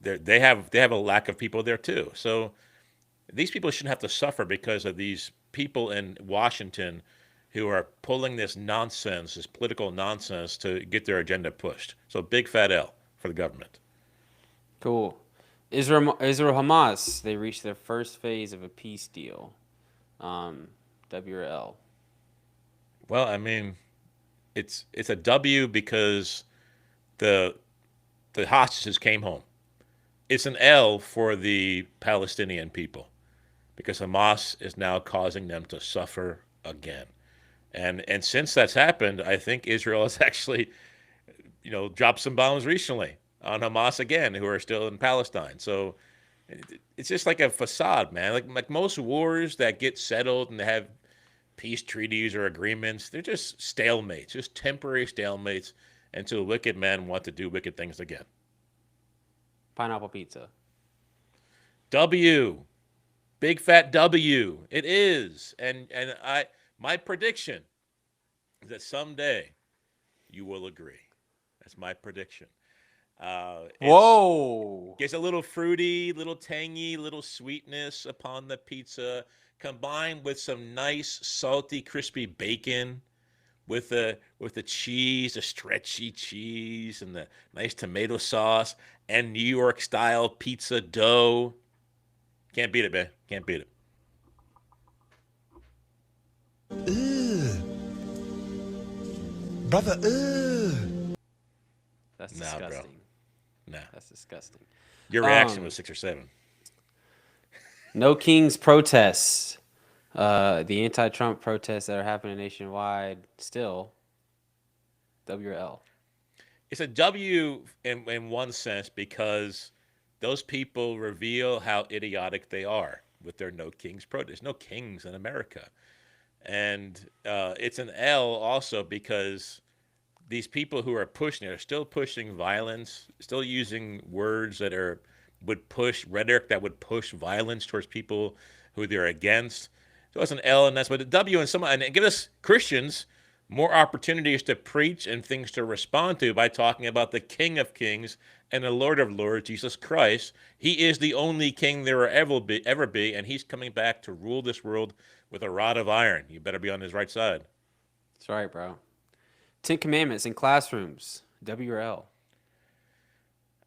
They have a lack of people there too. So these people shouldn't have to suffer because of these people in Washington who are pulling this nonsense, this political nonsense, to get their agenda pushed. So big fat L for the government. Cool. Israel Hamas, they reached their first phase of a peace deal. W or L? Well, I mean, It's a W because the hostages came home. It's an L for the Palestinian people because Hamas is now causing them to suffer again. And since that's happened, I think Israel has actually, dropped some bombs recently on Hamas again, who are still in Palestine. So it's just like a facade, man. Like most wars that get settled and they have peace treaties or agreements, they're just stalemates, just temporary stalemates until wicked men want to do wicked things again. Pineapple pizza. W. Big fat W. It is. And my prediction is that someday you will agree. That's my prediction. Whoa. Gets a little fruity, little tangy, little sweetness upon the pizza, combined with some nice, salty, crispy bacon, with the cheese, the stretchy cheese, and the nice tomato sauce, and New York style pizza dough. Can't beat it, man. Can't beat it. Brother, That's Nah, bro. disgusting. Nah. That's disgusting. Your reaction was 6 or 7. No Kings protests. The anti-Trump protests that are happening nationwide still. W or L? It's a W in one sense because those people reveal how idiotic they are with their No Kings protest. No kings in America. And it's an L also because these people who are pushing it are still pushing violence, still using words that would push rhetoric that would push violence towards people who they're against. So it's an L, and that's what a W and give us Christians more opportunities to preach and things to respond to by talking about the King of Kings and the Lord of Lords, Jesus Christ. He is the only king there will ever be, and he's coming back to rule this world with a rod of iron. You better be on his right side. That's right, bro. 10 Commandments in classrooms. W or L?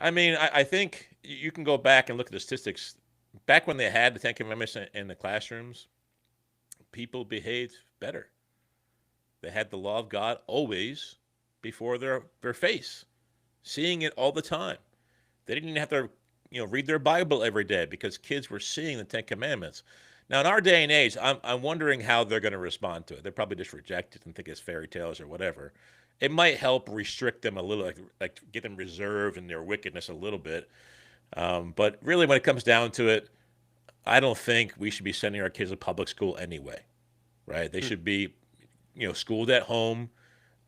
I mean, I think you can go back and look at the statistics. Back when they had the 10 Commandments in the classrooms, people behaved better. They had the law of God always before their face, seeing it all the time. They didn't even have to, read their Bible every day because kids were seeing the 10 Commandments. Now, in our day and age, I'm wondering how they're going to respond to it. They'll probably just reject it and think it's fairy tales or whatever. It might help restrict them a little, like get them reserved in their wickedness a little bit. But really, when it comes down to it, I don't think we should be sending our kids to public school anyway, right? They should be, schooled at home.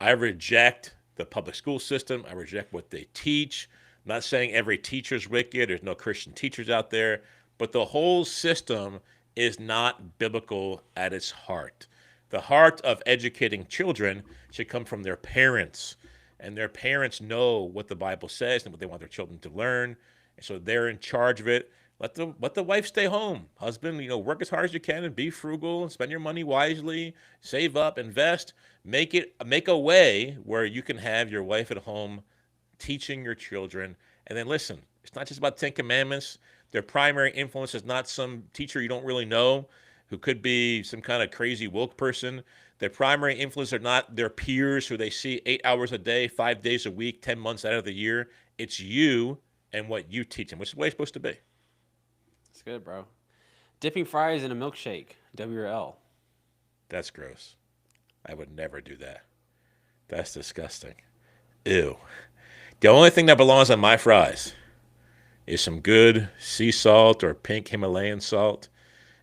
I reject the public school system. I reject what they teach. I'm not saying every teacher's wicked. There's no Christian teachers out there. But the whole system is not biblical at its heart. The heart of educating children should come from their parents. And their parents know what the Bible says and what they want their children to learn. And so they're in charge of it. Let the wife stay home. Husband, work as hard as you can and be frugal and spend your money wisely. Save up, invest. Make a way where you can have your wife at home teaching your children. And then listen, it's not just about 10 Commandments. Their primary influence is not some teacher you don't really know who could be some kind of crazy woke person. Their primary influence are not their peers who they see 8 hours a day, 5 days a week, 10 months out of the year. It's you and what you teach them, which is the way it's supposed to be. That's good, bro. Dipping fries in a milkshake. W or L? That's gross. I would never do that. That's disgusting. Ew. The only thing that belongs on my fries is some good sea salt or pink Himalayan salt.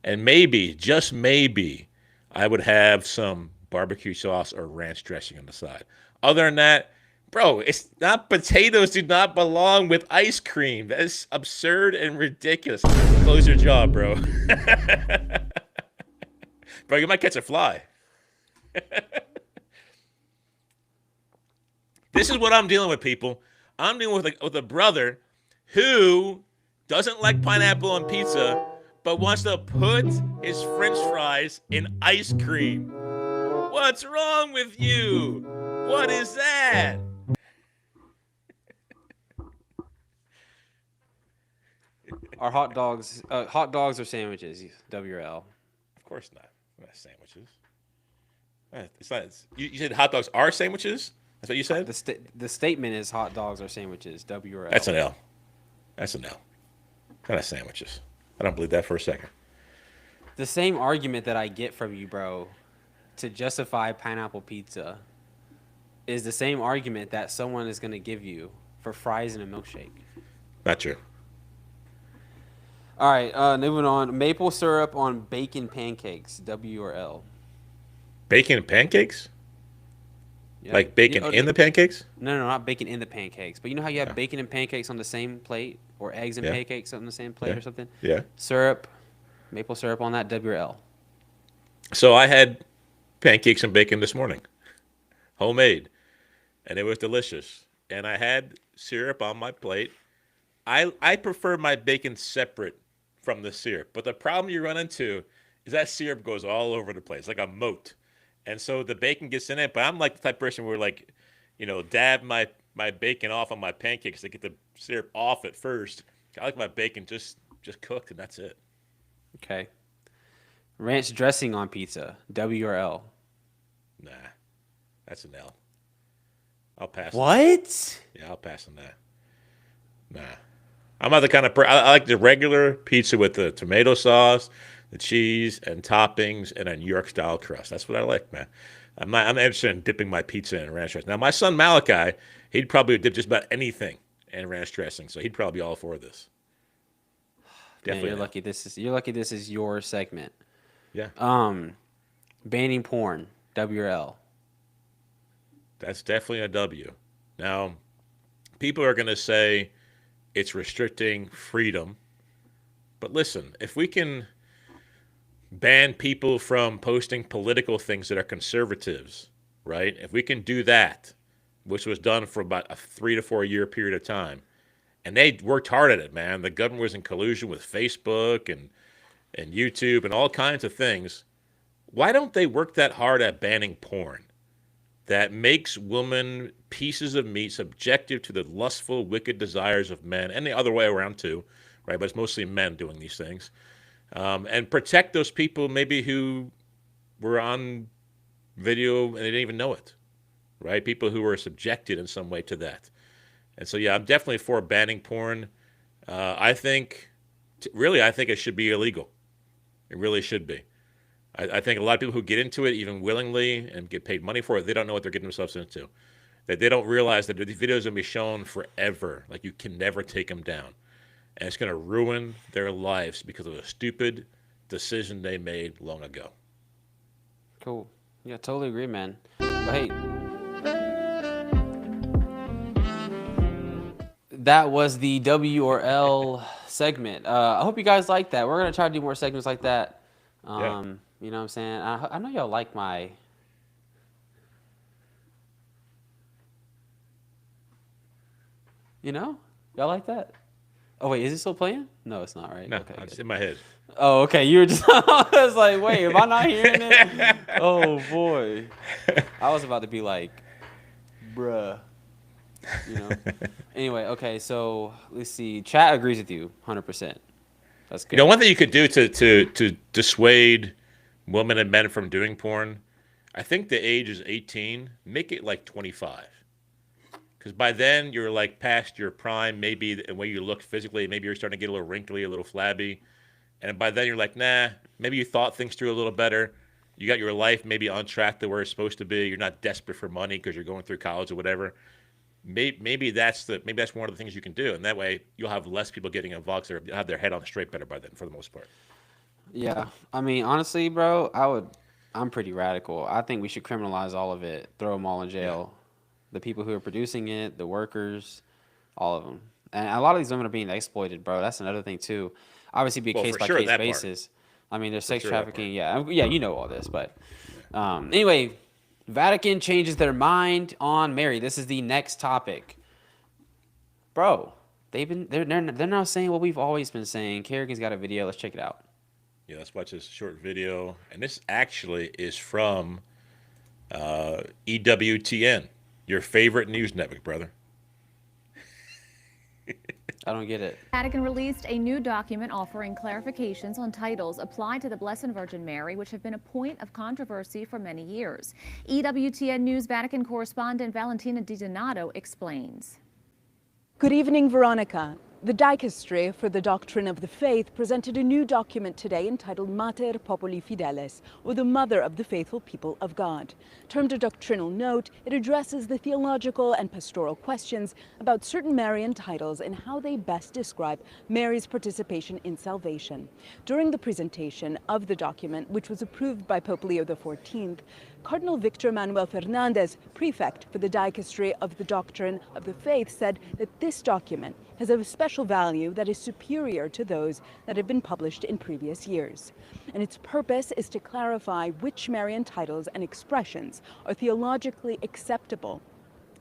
And maybe, just maybe, I would have some barbecue sauce or ranch dressing on the side. Other than that, bro, it's not, potatoes do not belong with ice cream. That is absurd and ridiculous. Close your jaw, bro. Bro, you might catch a fly. This is what I'm dealing with, people. I'm dealing with a brother who doesn't like pineapple on pizza, but wants to put his French fries in ice cream. What's wrong with you? What is that? Are hot dogs or sandwiches? W or L? Of course not. Not sandwiches. It's not. You said hot dogs are sandwiches? That's what you said? The statement is hot dogs are sandwiches. W or L. That's an L. That's an L. Kind of sandwiches. I don't believe that for a second. The same argument that I get from you, bro, to justify pineapple pizza is the same argument that someone is going to give you for fries and a milkshake. Not true. All right, moving on. Maple syrup on bacon pancakes. W or L? Bacon and pancakes? Yeah. Like bacon in the pancakes? No, not bacon in the pancakes. But you know how you have bacon and pancakes on the same plate, or eggs and pancakes on the same plate, or something? Yeah. Syrup, maple syrup on that. W or L? So I had pancakes and bacon this morning, homemade, and it was delicious. And I had syrup on my plate. I prefer my bacon separate from the syrup, but the problem you run into is that syrup goes all over the place, like a moat. And so the bacon gets in it, but I'm like the type of person where, like, dab my bacon off on my pancakes to get the syrup off at first. I like my bacon just cooked, and that's it. Okay. Ranch dressing on pizza. W or L? Nah, that's an L. I'll pass. What? Yeah, I'll pass on that. Nah. I'm not the kind of I like the regular pizza with the tomato sauce, the cheese, and toppings, and a New York style crust. That's what I like, man. I'm interested in dipping my pizza in ranch dressing. Now, my son Malachi, he'd probably dip just about anything in ranch dressing, so he'd probably be all for this. Definitely. Man, you're lucky this is your segment. Yeah. Banning porn. W or L? That's definitely a W. Now, people are going to say it's restricting freedom. But listen, if we can ban people from posting political things that are conservatives, right? If we can do that, which was done for about a 3 to 4 year period of time, and they worked hard at it, man. The government was in collusion with Facebook and YouTube and all kinds of things. Why don't they work that hard at banning porn that makes women pieces of meat subjective to the lustful, wicked desires of men, and the other way around too, right? But it's mostly men doing these things. And protect those people maybe who were on video and they didn't even know it, right? People who were subjected in some way to that. And so, yeah, I'm definitely for banning porn. I think it should be illegal. It really should be. I think a lot of people who get into it, even willingly, and get paid money for it, they don't know what they're getting themselves into. That they don't realize that these videos are going to be shown forever. Like, you can never take them down. And it's going to ruin their lives because of a stupid decision they made long ago. Cool. Yeah, totally agree, man. But hey, that was the W or L segment. I hope you guys like that. We're going to try to do more segments like that. You know what I'm saying? I know y'all like my... Y'all like that? Oh, wait, is it still playing? No, it's not, right? No, okay, it's in my head. Oh, okay. You were just... I was like, wait, am I not hearing it? Oh, boy. I was about to be like, bruh. Anyway, okay, so let's see. Chat agrees with you 100%. That's good. One thing you could do to dissuade women and men from doing porn, I think the age is 18. Make it like 25. Because by then you're like past your prime, maybe the way you look physically, maybe you're starting to get a little wrinkly, a little flabby. And by then you're like, nah, maybe you thought things through a little better. You got your life maybe on track to where it's supposed to be. You're not desperate for money because you're going through college or whatever. Maybe that's one of the things you can do. And that way you'll have less people getting involved. So they'll have their head on straight better by then for the most part. Yeah. I mean, honestly, bro, I'm pretty radical. I think we should criminalize all of it. Throw them all in jail. Yeah. The people who are producing it, the workers, all of them. And a lot of these women are being exploited, bro. That's another thing, too. Obviously, be a case-by-case basis. I mean, there's sex trafficking. Yeah, you know all this. But anyway, Vatican changes their mind on Mary. This is the next topic. Bro, they're now saying what we've always been saying. Kerrigan's got a video. Let's check it out. Yeah, let's watch this short video. And this actually is from EWTN, your favorite news network, brother. I don't get it. Vatican released a new document offering clarifications on titles applied to the Blessed Virgin Mary, which have been a point of controversy for many years. EWTN News Vatican correspondent Valentina Di Donato explains. Good evening, Veronica. The Dicastery for the Doctrine of the Faith presented a new document today entitled Mater Populi Fideles, or the Mother of the Faithful People of God. Termed a doctrinal note, it addresses the theological and pastoral questions about certain Marian titles and how they best describe Mary's participation in salvation. During the presentation of the document, which was approved by Pope Leo XIV, Cardinal Victor Manuel Fernandez, prefect for the Dicastery of the Doctrine of the Faith, said that this document has a special value that is superior to those that have been published in previous years. And its purpose is to clarify which Marian titles and expressions are theologically acceptable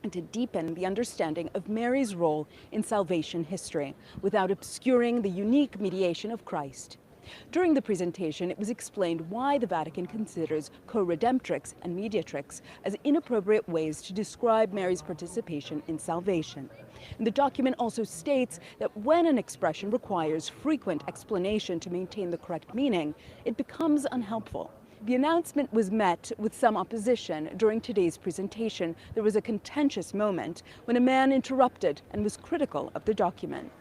and to deepen the understanding of Mary's role in salvation history without obscuring the unique mediation of Christ. During the presentation, it was explained why the Vatican considers co-redemptrix and mediatrix as inappropriate ways to describe Mary's participation in salvation. And the document also states that when an expression requires frequent explanation to maintain the correct meaning, it becomes unhelpful. The announcement was met with some opposition. During today's presentation, there was a contentious moment when a man interrupted and was critical of the document.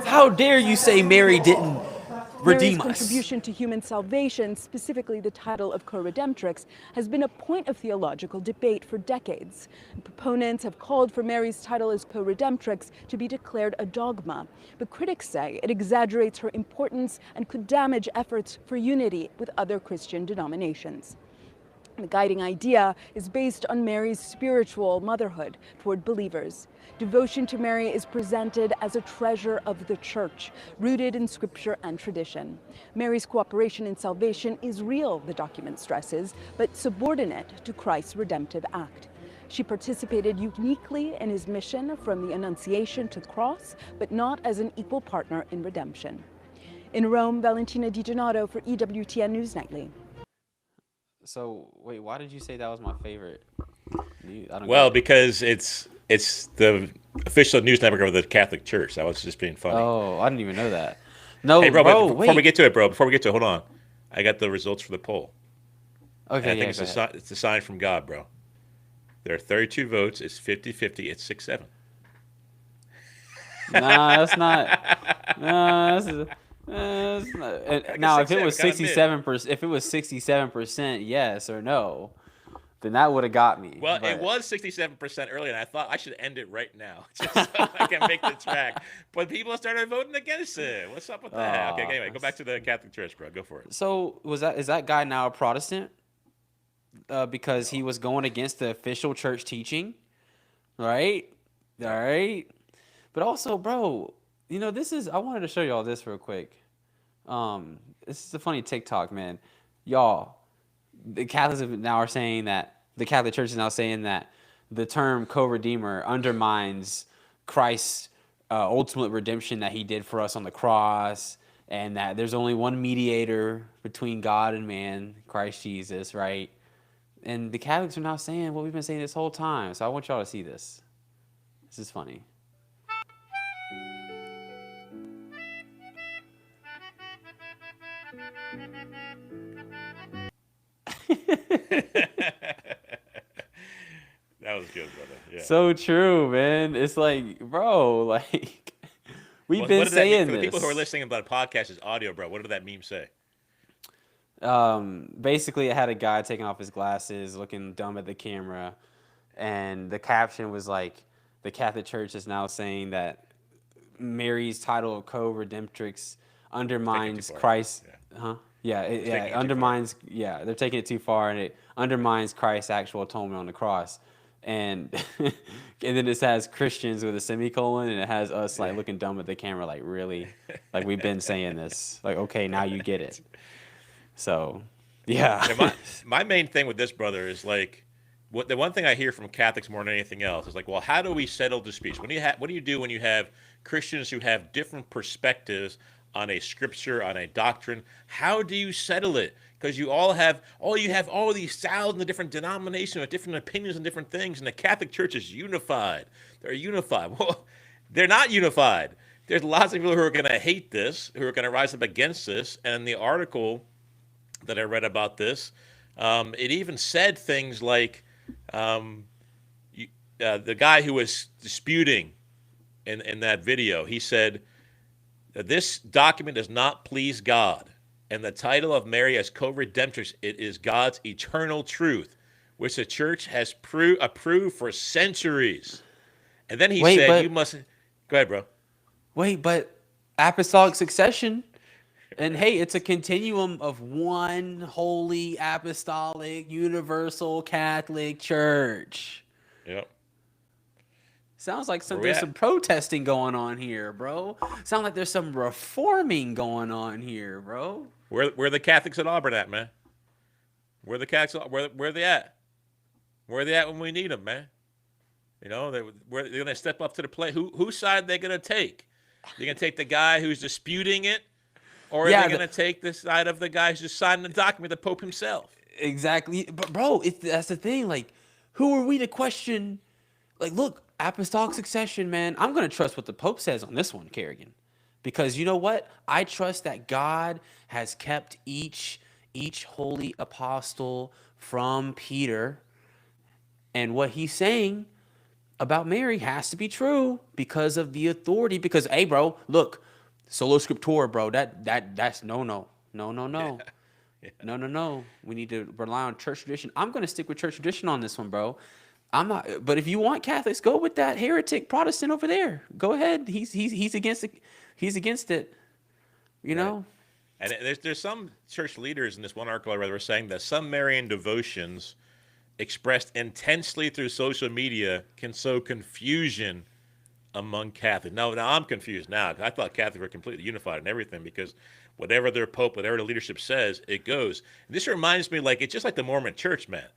How dare you say Mary didn't redeem Mary's us? contribution to human salvation, specifically the title of co-redemptrix, has been a point of theological debate for decades. Proponents have called for Mary's title as co-redemptrix to be declared a dogma, but critics say it exaggerates her importance and could damage efforts for unity with other Christian denominations. The guiding idea is based on Mary's spiritual motherhood toward believers. Devotion to Mary is presented as a treasure of the Church, rooted in Scripture and tradition. Mary's cooperation in salvation is real, the document stresses, but subordinate to Christ's redemptive act. She participated uniquely in his mission from the Annunciation to the cross, but not as an equal partner in redemption. In Rome, Valentina Di Donato for EWTN News Nightly. So wait, why did you say that was my favorite? I don't Well, get it. because it's the official news network of the Catholic Church. That was just being funny. Oh, I didn't even know that. No, Hey, bro, bro, but wait. before we get to it, hold on. I got the results for the poll. Okay, And I yeah, think go ahead. it's a sign from God, bro. There are 32 votes. It's 50-50. It's 6-7. Nah, that's not. Nah, that's not. Now, if it was 67%, if it was 67% yes or no, then that would have got me. Well, but it was 67% earlier, and I thought I should end it right now just so I can make the track. But people started voting against it. What's up with that? Okay, anyway, go back to the Catholic Church, bro. Go for it. So is that guy now a Protestant? Because he was going against the official church teaching, right? All right. But also, bro, you know, I wanted to show y'all this real quick. This is a funny TikTok, man. Y'all, the Catholics now are saying that the Catholic Church is now saying that the term co-redeemer undermines Christ's ultimate redemption that he did for us on the cross, and that there's only one mediator between God and man, Christ Jesus, right? And the Catholics are now saying what we've been saying this whole time. So I want y'all to see this. This is funny. That was good, brother. Yeah. So true, man. It's like, bro, like we've What been does that mean? saying For the this. people who are listening about a podcast is audio, bro. What did that meme say? Basically, it had a guy taking off his glasses, looking dumb at the camera, and the caption was like, "The Catholic Church is now saying that Mary's title of co-redemptrix undermines Christ." Yeah. Huh? Yeah, it taking it too undermines. Yeah, they're taking it too far, and it undermines Christ's actual atonement on the cross. And and then it has Christians with a semicolon, and it has us like looking dumb at the camera, like really, like we've been saying this. Like, okay, now you get it. So, yeah. And my main thing with this, brother, is like, the one thing I hear from Catholics more than anything else is like, well, how do we settle disputes? What do you do when you have Christians who have different perspectives on a scripture, on a doctrine? How do you settle it? because you have all these thousands of different denominations with different opinions and different things, and the Catholic Church is unified. They're unified. Well, they're not unified. There's lots of people who are going to hate this, who are going to rise up against this. And in the article that I read about this, it even said things like the guy who was disputing in that video, he said, this document does not please God. And the title of Mary as co-redemptrix, it is God's eternal truth, which the church has approved for centuries. And then he said, you must... Go ahead, bro. Wait, but apostolic succession, and hey, it's a continuum of one holy, apostolic, universal Catholic Church. Yep. Sounds like there's some protesting going on here, bro. Sounds like there's some reforming going on here, bro. Where the Catholics at Auburn at, man? Where the Catholics? Where they at? Where they at when we need them, man? You know, they're going to step up to the plate. Whose side are they going to take? They're going to take the guy who's disputing it, or are they going to take the side of the guy who's just signing the document, the Pope himself? Exactly, but bro, that's the thing. Like, who are we to question? Like, look, apostolic succession, man. I'm going to trust what the Pope says on this one, Kerrigan, because you know what? I trust that God has kept each holy apostle from Peter, and what he's saying about Mary has to be true because of the authority. Because, hey, bro, look, solo scriptura, bro. That's no. No. We need to rely on church tradition. I'm going to stick with church tradition on this one, bro. I'm not. But if you want Catholics, go with that heretic Protestant over there. Go ahead. He's against it. He's against it. You know. And there's some church leaders in this one article I read were saying that some Marian devotions expressed intensely through social media can sow confusion among Catholics. Now I'm confused now. I thought Catholics were completely unified in everything because whatever their Pope, whatever the leadership says, it goes. And this reminds me, like, it's just like the Mormon Church, man.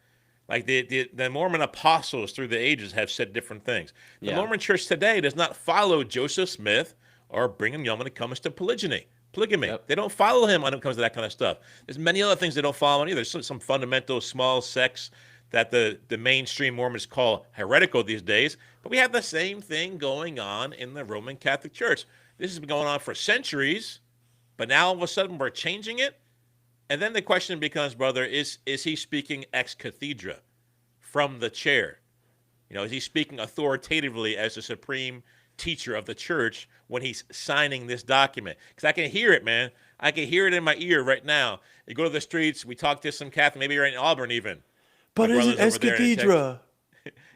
Like the Mormon apostles through the ages have said different things. The Mormon Church today does not follow Joseph Smith or Brigham Young when it comes to polygamy. Yep. They don't follow him when it comes to that kind of stuff. There's many other things they don't follow either. There's some fundamental small sects that the mainstream Mormons call heretical these days. But we have the same thing going on in the Roman Catholic Church. This has been going on for centuries, but now all of a sudden we're changing it. And then the question becomes, brother, is he speaking ex cathedra from the chair? You know, is he speaking authoritatively as the supreme teacher of the church when he's signing this document? Because I can hear it, man. I can hear it in my ear right now. You go to the streets, we talk to some Catholic, maybe you're in Auburn even. But is it ex cathedra?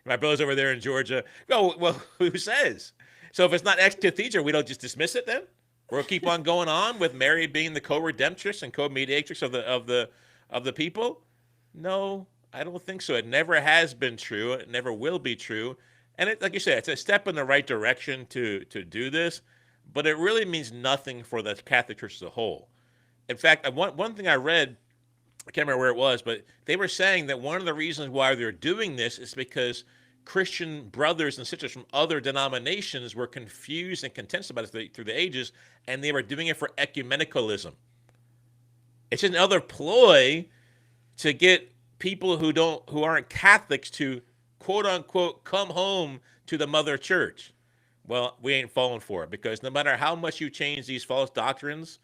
My brother's over there in Georgia. Oh, well, who says? So if it's not ex cathedra, we don't just dismiss it then? We'll keep on going on with Mary being the co-redemptrix and co-mediatrix of the people? No, I don't think so. It never has been true. It never will be true. And it, like you said, it's a step in the right direction to do this, but it really means nothing for the Catholic Church as a whole. In fact, one thing I read, I can't remember where it was, but they were saying that one of the reasons why they're doing this is because Christian brothers and sisters from other denominations were confused and contentious about it through the ages, and they were doing it for ecumenicalism. It's another ploy to get people who aren't Catholics to, quote unquote, come home to the mother church. Well, we ain't falling for it, because no matter how much you change these false doctrines,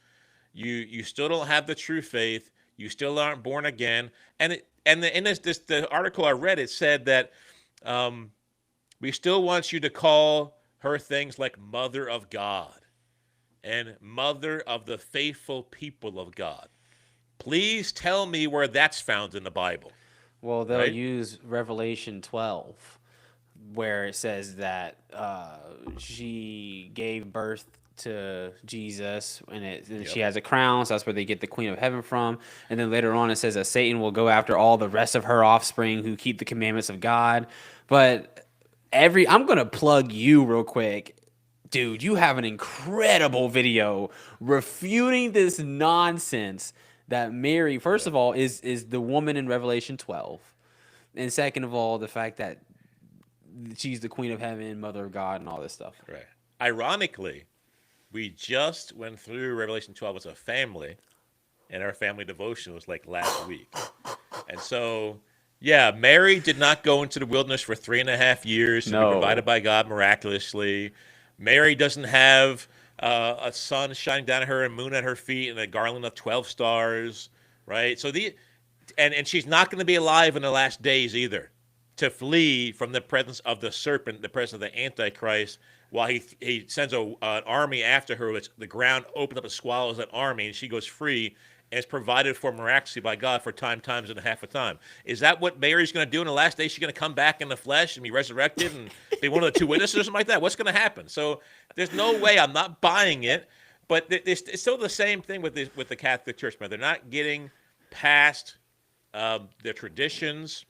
you still don't have the true faith. You still aren't born again. And in the article I read, it said that we still want you to call her things like Mother of God and Mother of the faithful people of God. Please tell me where that's found in the Bible. Well, they'll use Revelation 12, where it says that she gave birth to Jesus, and she has a crown, so that's where they get the Queen of Heaven from. And then later on it says that Satan will go after all the rest of her offspring who keep the commandments of God. But I'm going to plug you real quick. Dude, you have an incredible video refuting this nonsense that Mary, first of all, is the woman in Revelation 12. And second of all, the fact that she's the Queen of Heaven, Mother of God, and all this stuff. Right. Ironically, we just went through Revelation 12 as a family, in our family devotion was like last week. And so, yeah, Mary did not go into the wilderness for 3.5 years to be provided by God miraculously. Mary doesn't have a sun shining down at her and moon at her feet and a garland of 12 stars, right? So and she's not going to be alive in the last days either, to flee from the presence of the serpent, the presence of the Antichrist, while he sends an army after her, which the ground opens up and swallows that army, and she goes free and is provided for miraculously by God for times and a half a time. Is that what Mary's going to do in the last days? She's going to come back in the flesh and be resurrected and be one of the two witnesses or something like that? What's going to happen? So there's no way. I'm not buying it. But it's still the same thing with the Catholic Church, man. They're not getting past their traditions.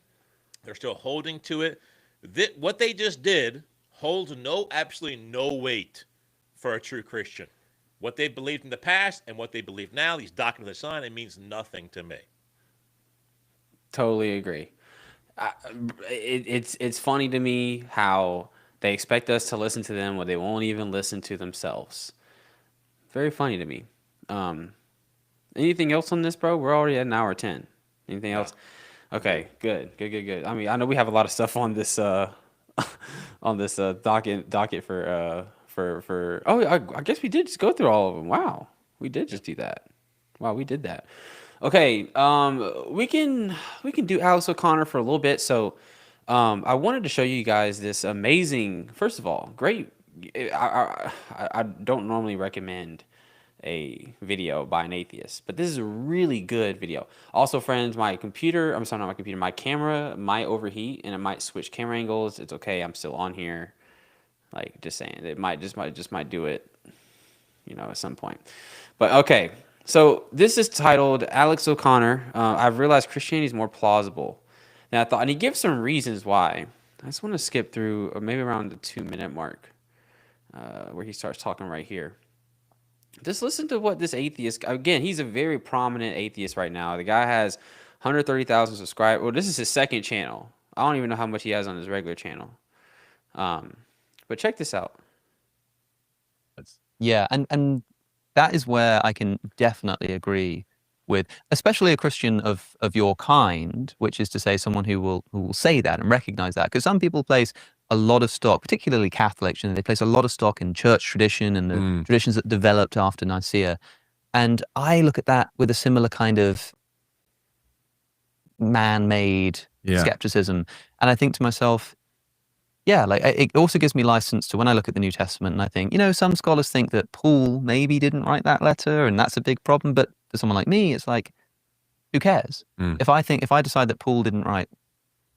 They're still holding to it. What they just did holds absolutely no weight for a true Christian. What they believed in the past and what they believe now, these doctrines of the sign, it means nothing to me. Totally agree. It's funny to me how they expect us to listen to them when they won't even listen to themselves. Very funny to me. Anything else on this, bro? We're already at an hour 10. Anything else? Okay, good. I mean, I know we have a lot of stuff on this on this docket for. I guess we did just go through all of them. Wow, we did just do that. Wow, we did that. Okay, we can do Alex O'Connor for a little bit. So, I wanted to show you guys this amazing. First of all, great. I don't normally recommend a video by an atheist, but this is a really good video. Also, friends, my camera might overheat and it might switch camera angles. It's okay. I'm still on here. Like, just saying, it might do it, at some point. But okay, so this is titled Alex O'Connor. I've realized Christianity is more plausible than I thought, and he gives some reasons why. I just want to skip through maybe around the 2-minute mark, where he starts talking right here. Just listen to what this atheist, again, he's a very prominent atheist right now. The guy has 130,000 subscribers. Well, this is his second channel. I don't even know how much he has on his regular channel. But check this out. Yeah, and that is where I can definitely agree with, especially a Christian of your kind, which is to say someone who will say that and recognize that. Because some people place a lot of stock, particularly Catholics, they place a lot of stock in church tradition and the traditions that developed after Nicaea. And I look at that with a similar kind of man-made skepticism. And I think to myself, yeah, like it also gives me license to, when I look at the New Testament and I think, some scholars think that Paul maybe didn't write that letter and that's a big problem. But for someone like me, it's like, who cares? If I decide that Paul didn't write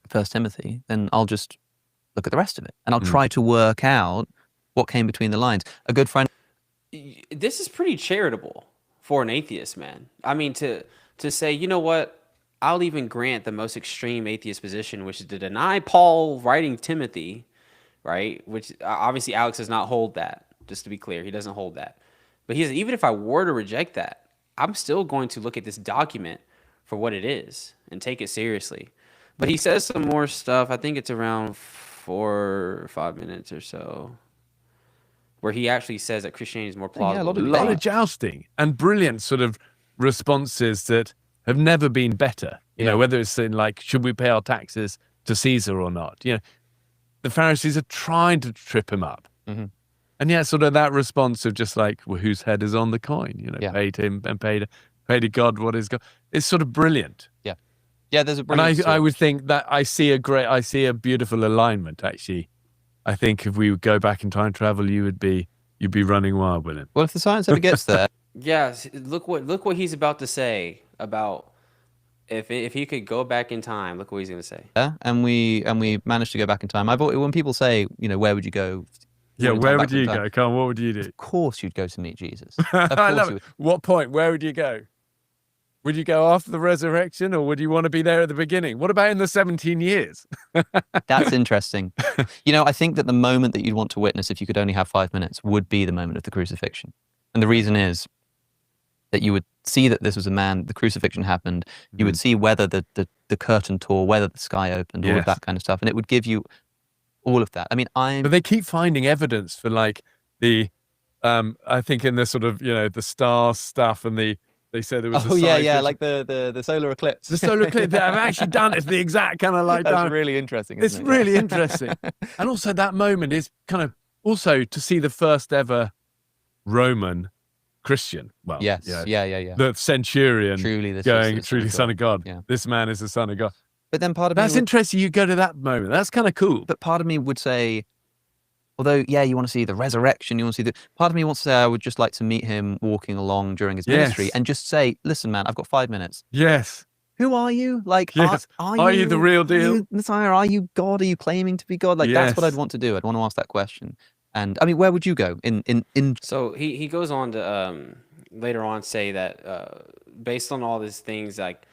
1 Timothy, then I'll just look at the rest of it and I'll try to work out what came between the lines. A good friend. This is pretty charitable for an atheist, man. I mean, to say, you know what? I'll even grant the most extreme atheist position, which is to deny Paul writing Timothy, right? Which obviously Alex does not hold that, just to be clear. He doesn't hold that. But even if I were to reject that, I'm still going to look at this document for what it is and take it seriously. But he says some more stuff. I think it's around 4 or 5 minutes or so, where he actually says that Christianity is more plausible. A lot of jousting and brilliant sort of responses that have never been better, whether it's in like, should we pay our taxes to Caesar or not? The Pharisees are trying to trip him up. Mm-hmm. And yet sort of that response of just like, well, whose head is on the coin? Pay to him and pay to God what is God. It's sort of brilliant. Yeah. Yeah, there's a brilliant. And I would think that I see a beautiful alignment, actually. I think if we would go back in time travel, you'd be running wild with him. Well, if the science ever gets there. Yes, look what he's about to say about if he could go back in time. Look what he's going to say. Yeah, and we managed to go back in time. When people say, where would you go? Yeah, where would you go? Come on, what would you do? Of course, you'd go to meet Jesus. I love it. What point? Where would you go? Would you go after the resurrection, or would you want to be there at the beginning? What about in the 17 years? That's interesting. I think that the moment that you'd want to witness, if you could only have 5 minutes, would be the moment of the crucifixion. And the reason is that you would see that this was a man, the crucifixion happened, you would see whether the curtain tore, whether the sky opened, all of that kind of stuff. And it would give you all of that. I mean, But they keep finding evidence for like the, I think in the sort of, the star stuff and the They said there was a Oh yeah, scientist. like the solar eclipse. The solar eclipse that I've actually done. It's the exact kind of like That's that. really interesting. It's Isn't it? really interesting. And also that moment is kind of also to see the first ever Roman Christian. Well, Yes. yeah. Yeah. The centurion Truly, this going, is truly Son of God. Yeah. This man is the Son of God. But then part of me That's would, interesting. You go to that moment. That's kind of cool. But part of me would say, although, yeah, you want to see the resurrection, you want to see the. Part of me wants to say I would just like to meet him walking along during his ministry and just say, listen, man, I've got 5 minutes. Yes. Who are you? Like, Yes. Are you the real deal? Are you Messiah? Are you God? Are you claiming to be God? Like, that's what I'd want to do. I'd want to ask that question. And I mean, where would you go? So he goes on to later on say that based on all these things, like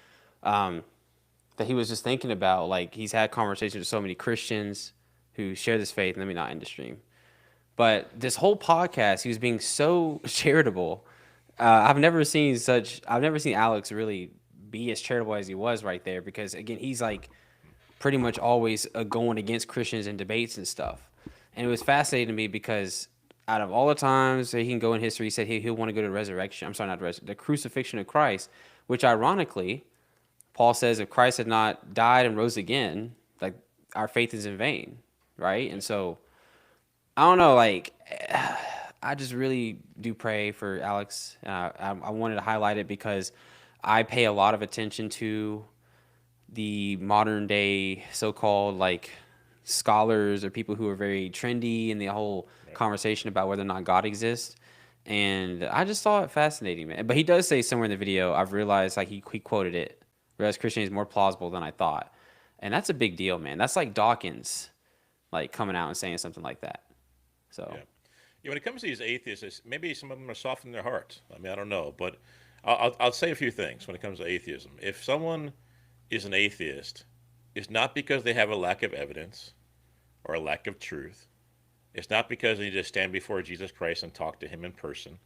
that he was just thinking about, like he's had conversations with so many Christians who share this faith. Let me not end the stream. But this whole podcast, he was being so charitable. I've never seen Alex really be as charitable as he was right there, because again, he's like pretty much always going against Christians in debates and stuff. And it was fascinating to me because out of all the times that he can go in history, he said he'll want to go to the resurrection. I'm sorry, not the crucifixion of Christ, which ironically, Paul says if Christ had not died and rose again, like our faith is in vain, right? And so I don't know, like I just really do pray for Alex. I wanted to highlight it because I pay a lot of attention to the modern day so-called like scholars or people who are very trendy in the whole conversation about whether or not God exists. And I just saw it fascinating, man. But he does say somewhere in the video, I've realized, like he quoted it, whereas Christianity is more plausible than I thought. And that's a big deal, man. That's like Dawkins, like coming out and saying something like that. So, yeah, when it comes to these atheists, maybe some of them are soft in their hearts. I mean, I don't know, but I'll say a few things when it comes to atheism. If someone is an atheist, it's not because they have a lack of evidence or a lack of truth. It's not because they need to stand before Jesus Christ and talk to him in person.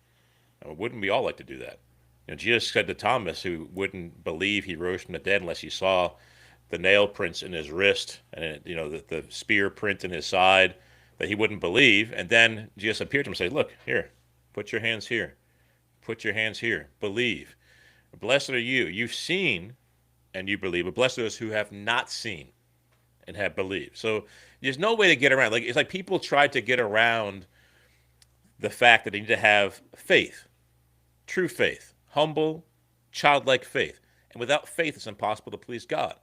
Wouldn't we all like to do that? You know, Jesus said to Thomas, who wouldn't believe he rose from the dead unless he saw the nail prints in his wrist and the spear print in his side, that he wouldn't believe. And then Jesus appeared to him and said, look, here, put your hands here. Put your hands here. Believe. Blessed are you. You've seen and you believe, but blessed are those who have not seen and have believed. So there's no way to get around. Like it's like people try to get around the fact that they need to have faith, true faith, humble, childlike faith. And without faith, it's impossible to please God.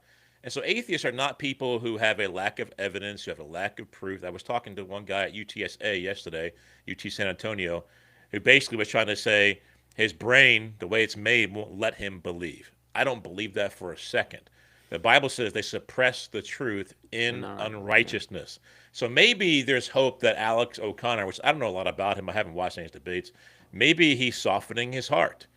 And so atheists are not people who have a lack of evidence, who have a lack of proof. I was talking to one guy at UTSA yesterday, UT San Antonio, who basically was trying to say his brain, the way it's made, won't let him believe. I don't believe that for a second. The Bible says they suppress the truth in unrighteousness. So maybe there's hope that Alex O'Connor, which I don't know a lot about him, I haven't watched any of his debates, maybe he's softening his heart.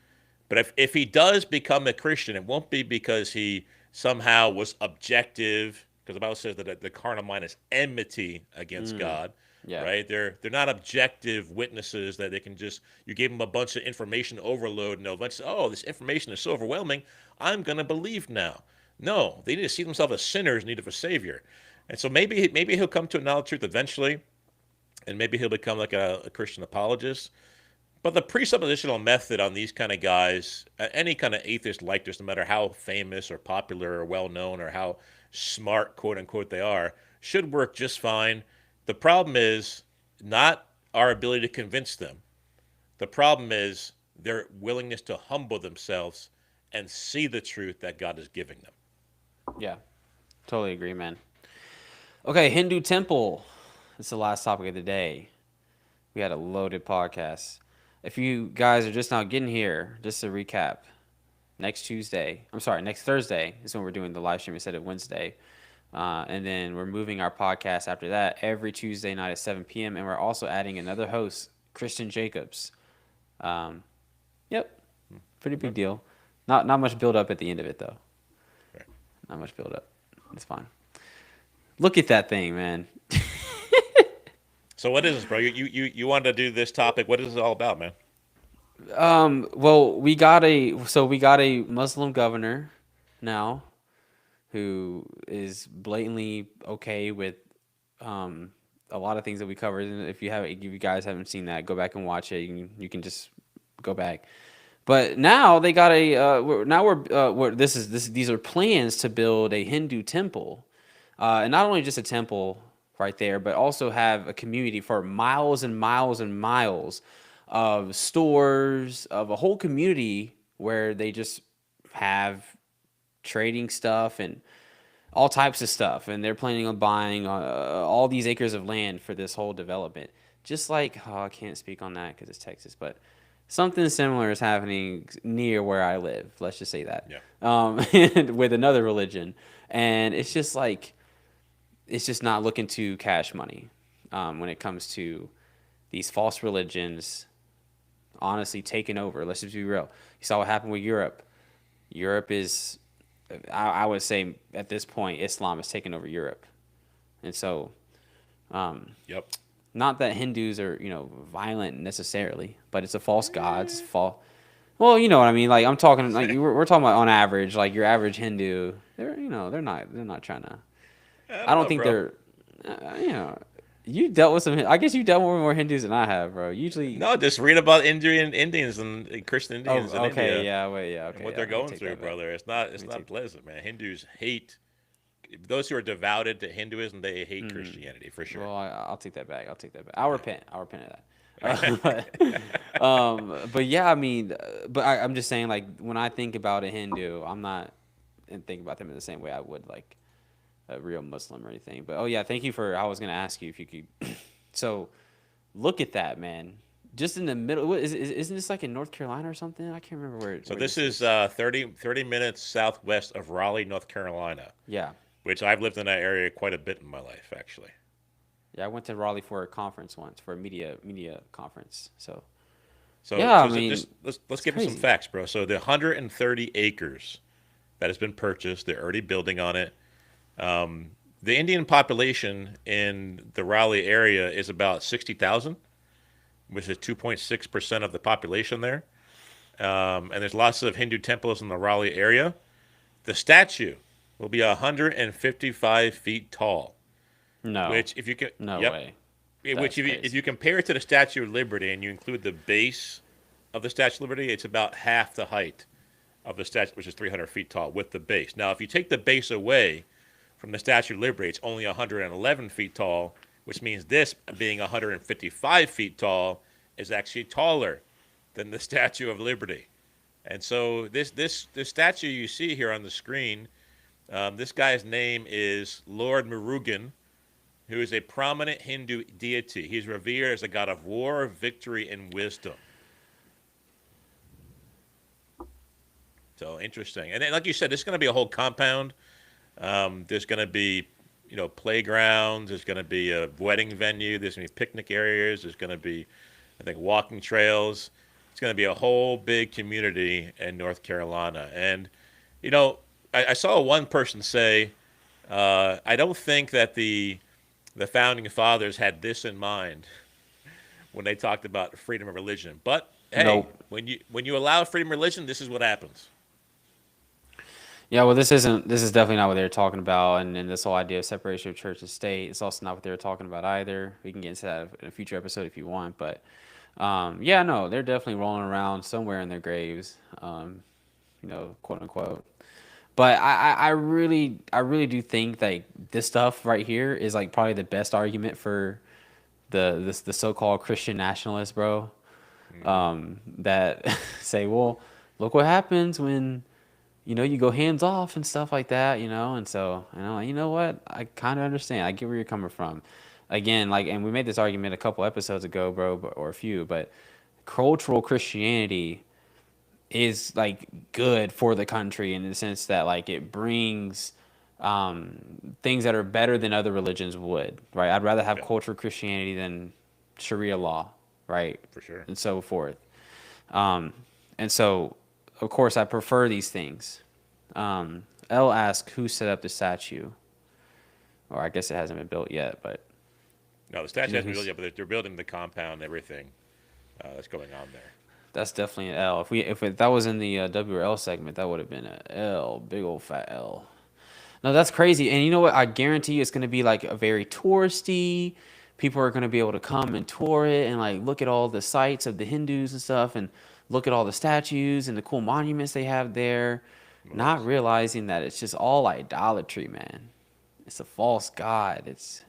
But if he does become a Christian, it won't be because he somehow was objective, because the Bible says that the carnal mind is enmity against God. Yeah. Right? They're not objective witnesses that they can just, you gave them a bunch of information overload and they'll eventually, oh, this information is so overwhelming, I'm going to believe now. No, they need to see themselves as sinners in need of a Savior. And so maybe he'll come to acknowledge truth eventually, and maybe he'll become like a Christian apologist. But the presuppositional method on these kind of guys, any kind of atheist like this, no matter how famous or popular or well-known or how smart, quote-unquote, they are, should work just fine. The problem is not our ability to convince them. The problem is their willingness to humble themselves and see the truth that God is giving them. Yeah, totally agree, man. Okay, Hindu temple. It's the last topic of the day. We had a loaded podcast. If you guys are just now getting here, just to recap, next Thursday is when we're doing the live stream instead of Wednesday. And then we're moving our podcast after that every Tuesday night at 7 p.m. And we're also adding another host, Christian Jacobs. Yep, pretty big deal. Not much build up at the end of it, though. Not much build up. It's fine. Look at that thing, man. So what is this, bro? You wanted to do this topic. What is it all about, man? Well, we got a Muslim governor now who is blatantly okay with a lot of things that we covered. And if you guys haven't seen that, go back and watch it. You can just go back. But now they got these are plans to build a Hindu temple, and not only just a temple right there, but also have a community for miles and miles and miles of stores, of a whole community where they just have trading stuff and all types of stuff, and they're planning on buying all these acres of land for this whole development. Just like, I can't speak on that because it's Texas, but something similar is happening near where I live. Let's just say that. Yeah. With another religion, and it's just like, it's just not looking to cash money when it comes to these false religions. Honestly, taking over. Let's just be real. You saw what happened with Europe. Europe is, I would say at this point, Islam is taking over Europe, and so, Yep. not that Hindus are violent necessarily, but it's a false god. It's well, you know what I mean. Like I'm talking, like we're talking about on average, like your average Hindu. They're not trying to. I don't think bro. they're. You dealt with some. I guess you dealt with more Hindus than I have, bro. Usually. No, just read about Indians and Christian Indians in okay, India. yeah, wait, yeah, okay. And what they're going through, brother. It's not pleasant, man. Hindus hate those who are devoted to Hinduism. They hate Christianity for sure. Well, I'll take that back. I'll repent of that. But yeah, I mean, but I'm just saying, like, when I think about a Hindu, I'm not thinking about them in the same way I would like a real Muslim or anything. But yeah, thank you for. I was gonna ask you if you could. So, look at that, man. Just in the middle. Isn't this like in North Carolina or something? I can't remember where. So this is 30 minutes southwest of Raleigh, North Carolina. Yeah. Which I've lived in that area quite a bit in my life, actually. Yeah, I went to Raleigh for a conference once, for a media conference. So yeah, I mean, let's give them some facts, bro. So the 130 acres that has been purchased, they're already building on it. The Indian population in the Raleigh area is about 60,000, which is 2.6% of the population there. And there's lots of Hindu temples in the Raleigh area. The statue will be 155 feet tall. No. Which, if you can, no way. Which, if you compare it to the Statue of Liberty and you include the base of the Statue of Liberty, it's about half the height of the statue, which is 300 feet tall, with the base. Now, if you take the base away from the Statue of Liberty, it's only 111 feet tall, which means this, being 155 feet tall, is actually taller than the Statue of Liberty. And so this statue you see here on the screen, this guy's name is Lord Murugan, who is a prominent Hindu deity. He's revered as a god of war, victory, and wisdom. So interesting. And then, like you said, there's going to be a whole compound. There's going to be, playgrounds. There's going to be a wedding venue. There's going to be picnic areas. There's going to be, I think, walking trails. It's going to be a whole big community in North Carolina. And, I saw one person say, I don't think that the founding fathers had this in mind when they talked about freedom of religion. But hey, nope. when you allow freedom of religion, this is what happens. Yeah, well, this is definitely not what they were talking about, and this whole idea of separation of church and state, it's also not what they were talking about either. We can get into that in a future episode if you want, but yeah, no, they're definitely rolling around somewhere in their graves, quote unquote. But I really do think that this stuff right here is like probably the best argument for the so-called Christian nationalists, bro. That say, well, look what happens when you go hands off and stuff like that, and so you know what, I kind of understand. I get where you're coming from. Again, and we made this argument a couple episodes ago, bro, or a few, but cultural Christianity is good for the country in the sense that it brings things that are better than other religions would, right? I'd rather have cultural Christianity than Sharia law, right? For sure. And so forth. And so, of course, I prefer these things. Elle asked, who set up the statue? Or I guess it hasn't been built yet, but... No, the statue hasn't been built yet, but they're building the compound and everything that's going on there. That's definitely an L. If that was in the WRL segment, that would have been an L, big old fat L. No, that's crazy. And you know what? I guarantee you it's going to be a very touristy. People are going to be able to come and tour it and look at all the sites of the Hindus and stuff. And look at all the statues and the cool monuments they have there, not realizing that it's just all idolatry, man. It's a false god. It's.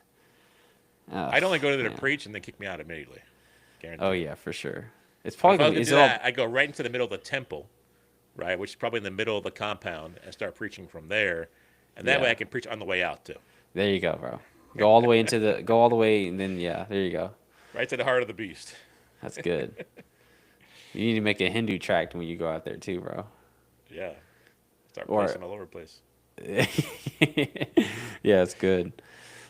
I'd only go there to preach and then kick me out immediately. Guaranteed. Oh yeah, for sure. It's If probably I was gonna gonna be. do that, I go right into the middle of the temple, right, which is probably in the middle of the compound, and start preaching from there, and that way I can preach on the way out too. There you go, bro. Go all the way into the. Go all the way, and then yeah, there you go. Right to the heart of the beast. That's good. You need to make a Hindu tract when you go out there too, bro. Yeah. Start placing all over the place. Yeah, it's good.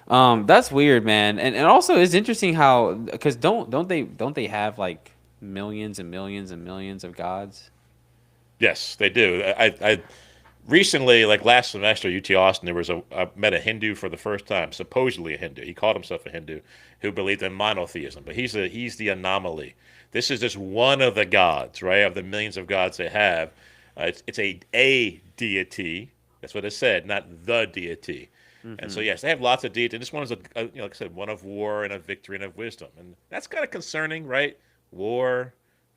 That's weird, man. And also it's interesting how, because don't they have like millions and millions and millions of gods? Yes, they do. I recently, like last semester, UT Austin, I met a Hindu for the first time, supposedly a Hindu. He called himself a Hindu who believed in monotheism, but he's the anomaly. This is just one of the gods, right? Of the millions of gods they have, it's a deity. That's what it said, not the deity. And so yes, they have lots of deities. And this one is like I said, one of war and of victory and of wisdom, and that's kind of concerning, right? War,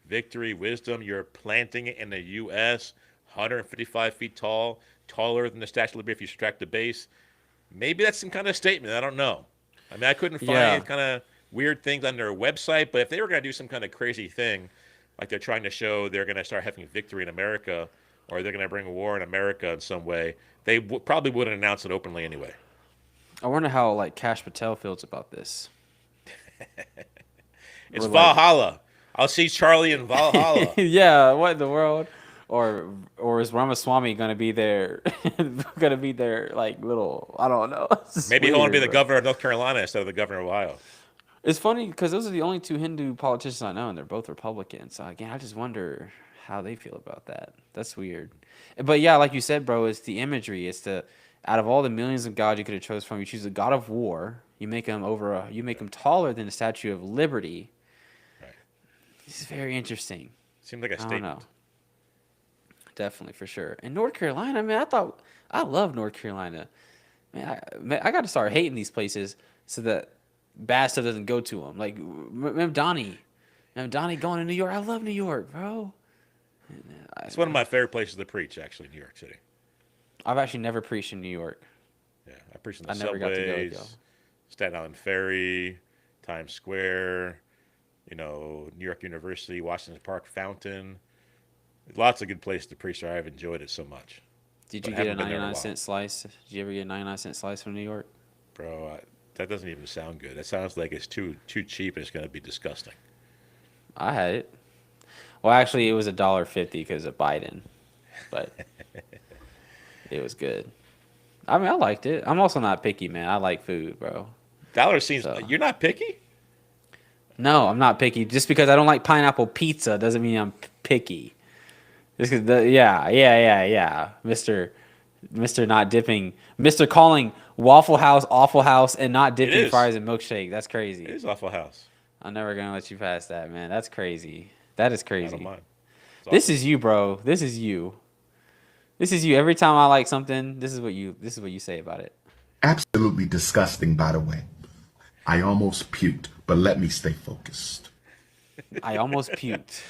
victory, wisdom. You're planting it in the U.S., 155 feet tall, taller than the Statue of Liberty if you subtract the base. Maybe that's some kind of statement. I don't know. I mean, I couldn't find kind of weird things on their website, but if they were going to do some kind of crazy thing, like they're trying to show they're going to start having victory in America, or they're going to bring war in America in some way, they probably wouldn't announce it openly anyway. I wonder how like Kash Patel feels about this. It's Valhalla. I'll see Charlie in Valhalla. Yeah, what in the world? Or is Ramaswamy gonna be there? Gonna be there like little? I don't know. Maybe he'll want to be the governor of North Carolina instead of the governor of Ohio. It's funny because those are the only two Hindu politicians I know, and they're both Republicans. So again, I just wonder how they feel about that. That's weird. But yeah, like you said, bro, it's the imagery. It's the out of all the millions of gods you could have chose from, you choose the god of war. You make him taller than the Statue of Liberty. Right. This is very interesting. Seems like a statement. I don't know. Definitely, for sure. And North Carolina, man, I love North Carolina. Man, I got to start hating these places so that bad stuff doesn't go to them. Like Mamdani going to New York. I love New York, bro. It's one of my favorite places to preach, actually, New York City. I've actually never preached in New York. Yeah, I preached in the subways, Staten Island Ferry, Times Square, New York University, Washington Park Fountain. Lots of good places to preach there. I've enjoyed it so much. Did you get a 99-cent slice? Did you ever get a 99-cent slice from New York? Bro, that doesn't even sound good. That sounds like it's too cheap and it's going to be disgusting. I had it. Well, actually, it was $1.50 because of Biden, but it was good. I mean, I liked it. I'm also not picky, man. I like food, bro. You're not picky? No, I'm not picky. Just because I don't like pineapple pizza doesn't mean I'm picky. Just because Mr. Not dipping, Mr. calling Waffle House Awful House and not dipping fries in milkshake. That's crazy. It is Waffle House. I'm never gonna let you pass that, man. That's crazy. That is crazy. I don't mind. This is you, bro. This is you. This is you. Every time I like something, this is what you say about it. Absolutely disgusting, by the way. I almost puked, but let me stay focused. I almost puked.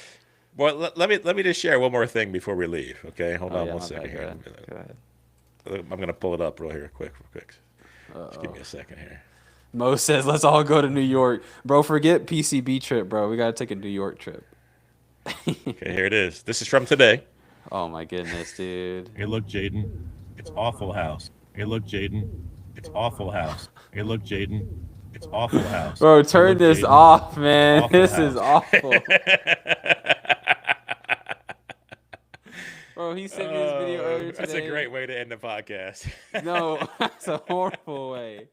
Well, let me just share one more thing before we leave. Okay, hold on one second here. Go ahead. I'm gonna pull it up real quick. Just give me a second here. Mo says, "Let's all go to New York, bro. Forget PCB trip, bro. We gotta take a New York trip." Okay, here it is. This is from today. Oh my goodness, dude. Hey, look, Jaden. It's Awful House. Hey, look, Jaden. It's Awful House. Hey, look, Jaden. It's Awful House. Bro, turn this off, man. This is awful. Bro, he sent me this video earlier today. That's a great way to end the podcast. No, that's a horrible way.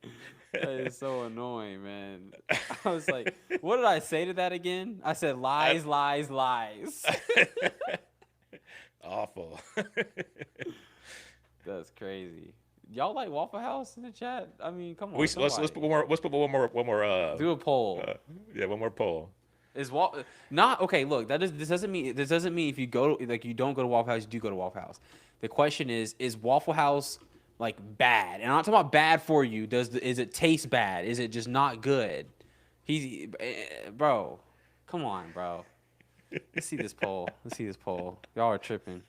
That is so annoying, man. I was like, what did I say to that again? I said lies, lies, lies. Awful. That's crazy. Y'all like Waffle House in the chat? I mean, come on. Let's put one more. Do a poll. One more poll. Is not okay? Look, this doesn't mean if you go you don't go to Waffle House, you do go to Waffle House. The question is Waffle House like bad? And I'm not talking about bad for you. Is it taste bad? Is it just not good? Bro, come on, bro. Let's see this poll. Y'all are tripping.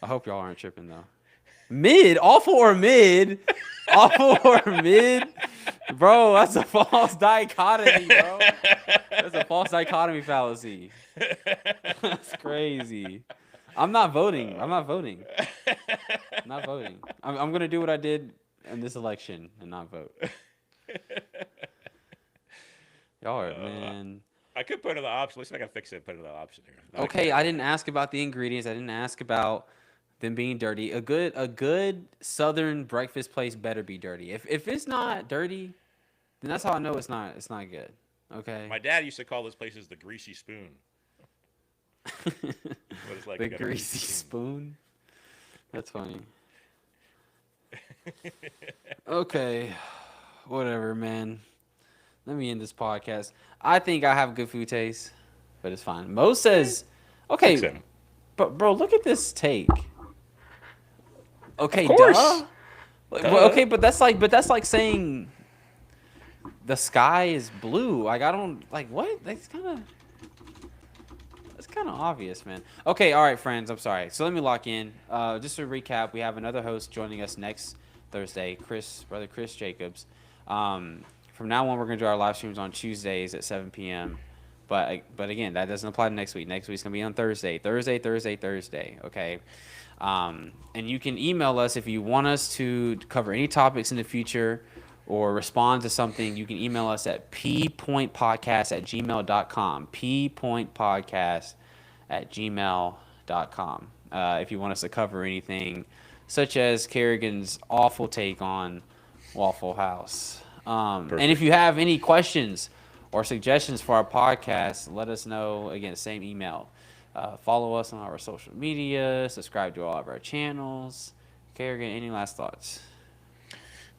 I hope y'all aren't tripping though. Mid, awful or mid? Awful or mid? Bro, that's a false dichotomy, bro. That's a false dichotomy fallacy. That's crazy. I'm not voting. I'm going to do what I did in this election and not vote. Y'all are, man. I could put it in the option. Let's see if I can fix it and put it in the option here. Okay, I didn't ask about the ingredients. I didn't ask about them being dirty. A good Southern breakfast place better be dirty. If it's not dirty, then that's how I know it's not good. Okay. My dad used to call those places the greasy spoon. What it's like The greasy spoon. That's funny. Okay, whatever, man. Let me end this podcast. I think I have good food taste, but it's fine. Mo says, okay, but bro, look at this take. Okay, duh. Okay, but that's like saying the sky is blue. Like I don't like what? That's kind of obvious, man. Okay, all right, friends. I'm sorry. So let me lock in. Just to recap, we have another host joining us next Thursday, Brother Chris Jacobs. From now on, we're going to do our live streams on Tuesdays at 7 p.m. But again, that doesn't apply to next week. Next week's going to be on Thursday. Okay? And you can email us if you want us to cover any topics in the future or respond to something. You can email us at ppointpodcast@gmail.com. ppointpodcast@gmail.com. If you want us to cover anything, such as Kerrigan's awful take on Waffle House. And if you have any questions or suggestions for our podcast, let us know. Again, same email. Follow us on our social media. Subscribe to all of our channels. Kerrigan, any last thoughts?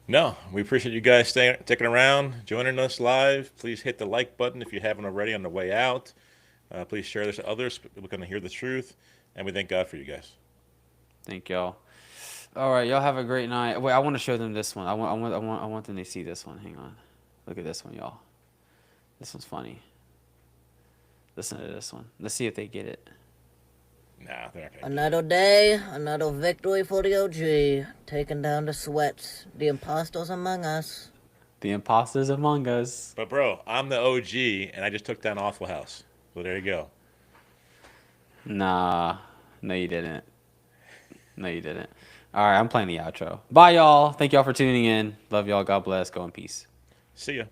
No, we appreciate you guys sticking around, joining us live. Please hit the like button if you haven't already on the way out. Please share this to others. We're going to hear the truth. And we thank God for you guys. Thank y'all. All right, y'all have a great night. Wait, I want to show them this one. I want them to see this one. Hang on. Look at this one, y'all. This one's funny. Listen to this one. Let's see if they get it. Nah, they're not gonna. Another day, another victory for the OG, taking down the sweats, the imposters among us. The imposters among us. But bro, I'm the OG, and I just took down Awful House. So there you go. Nah, no you didn't. All right, I'm playing the outro. Bye, y'all. Thank y'all for tuning in. Love y'all. God bless. Go in peace. See ya.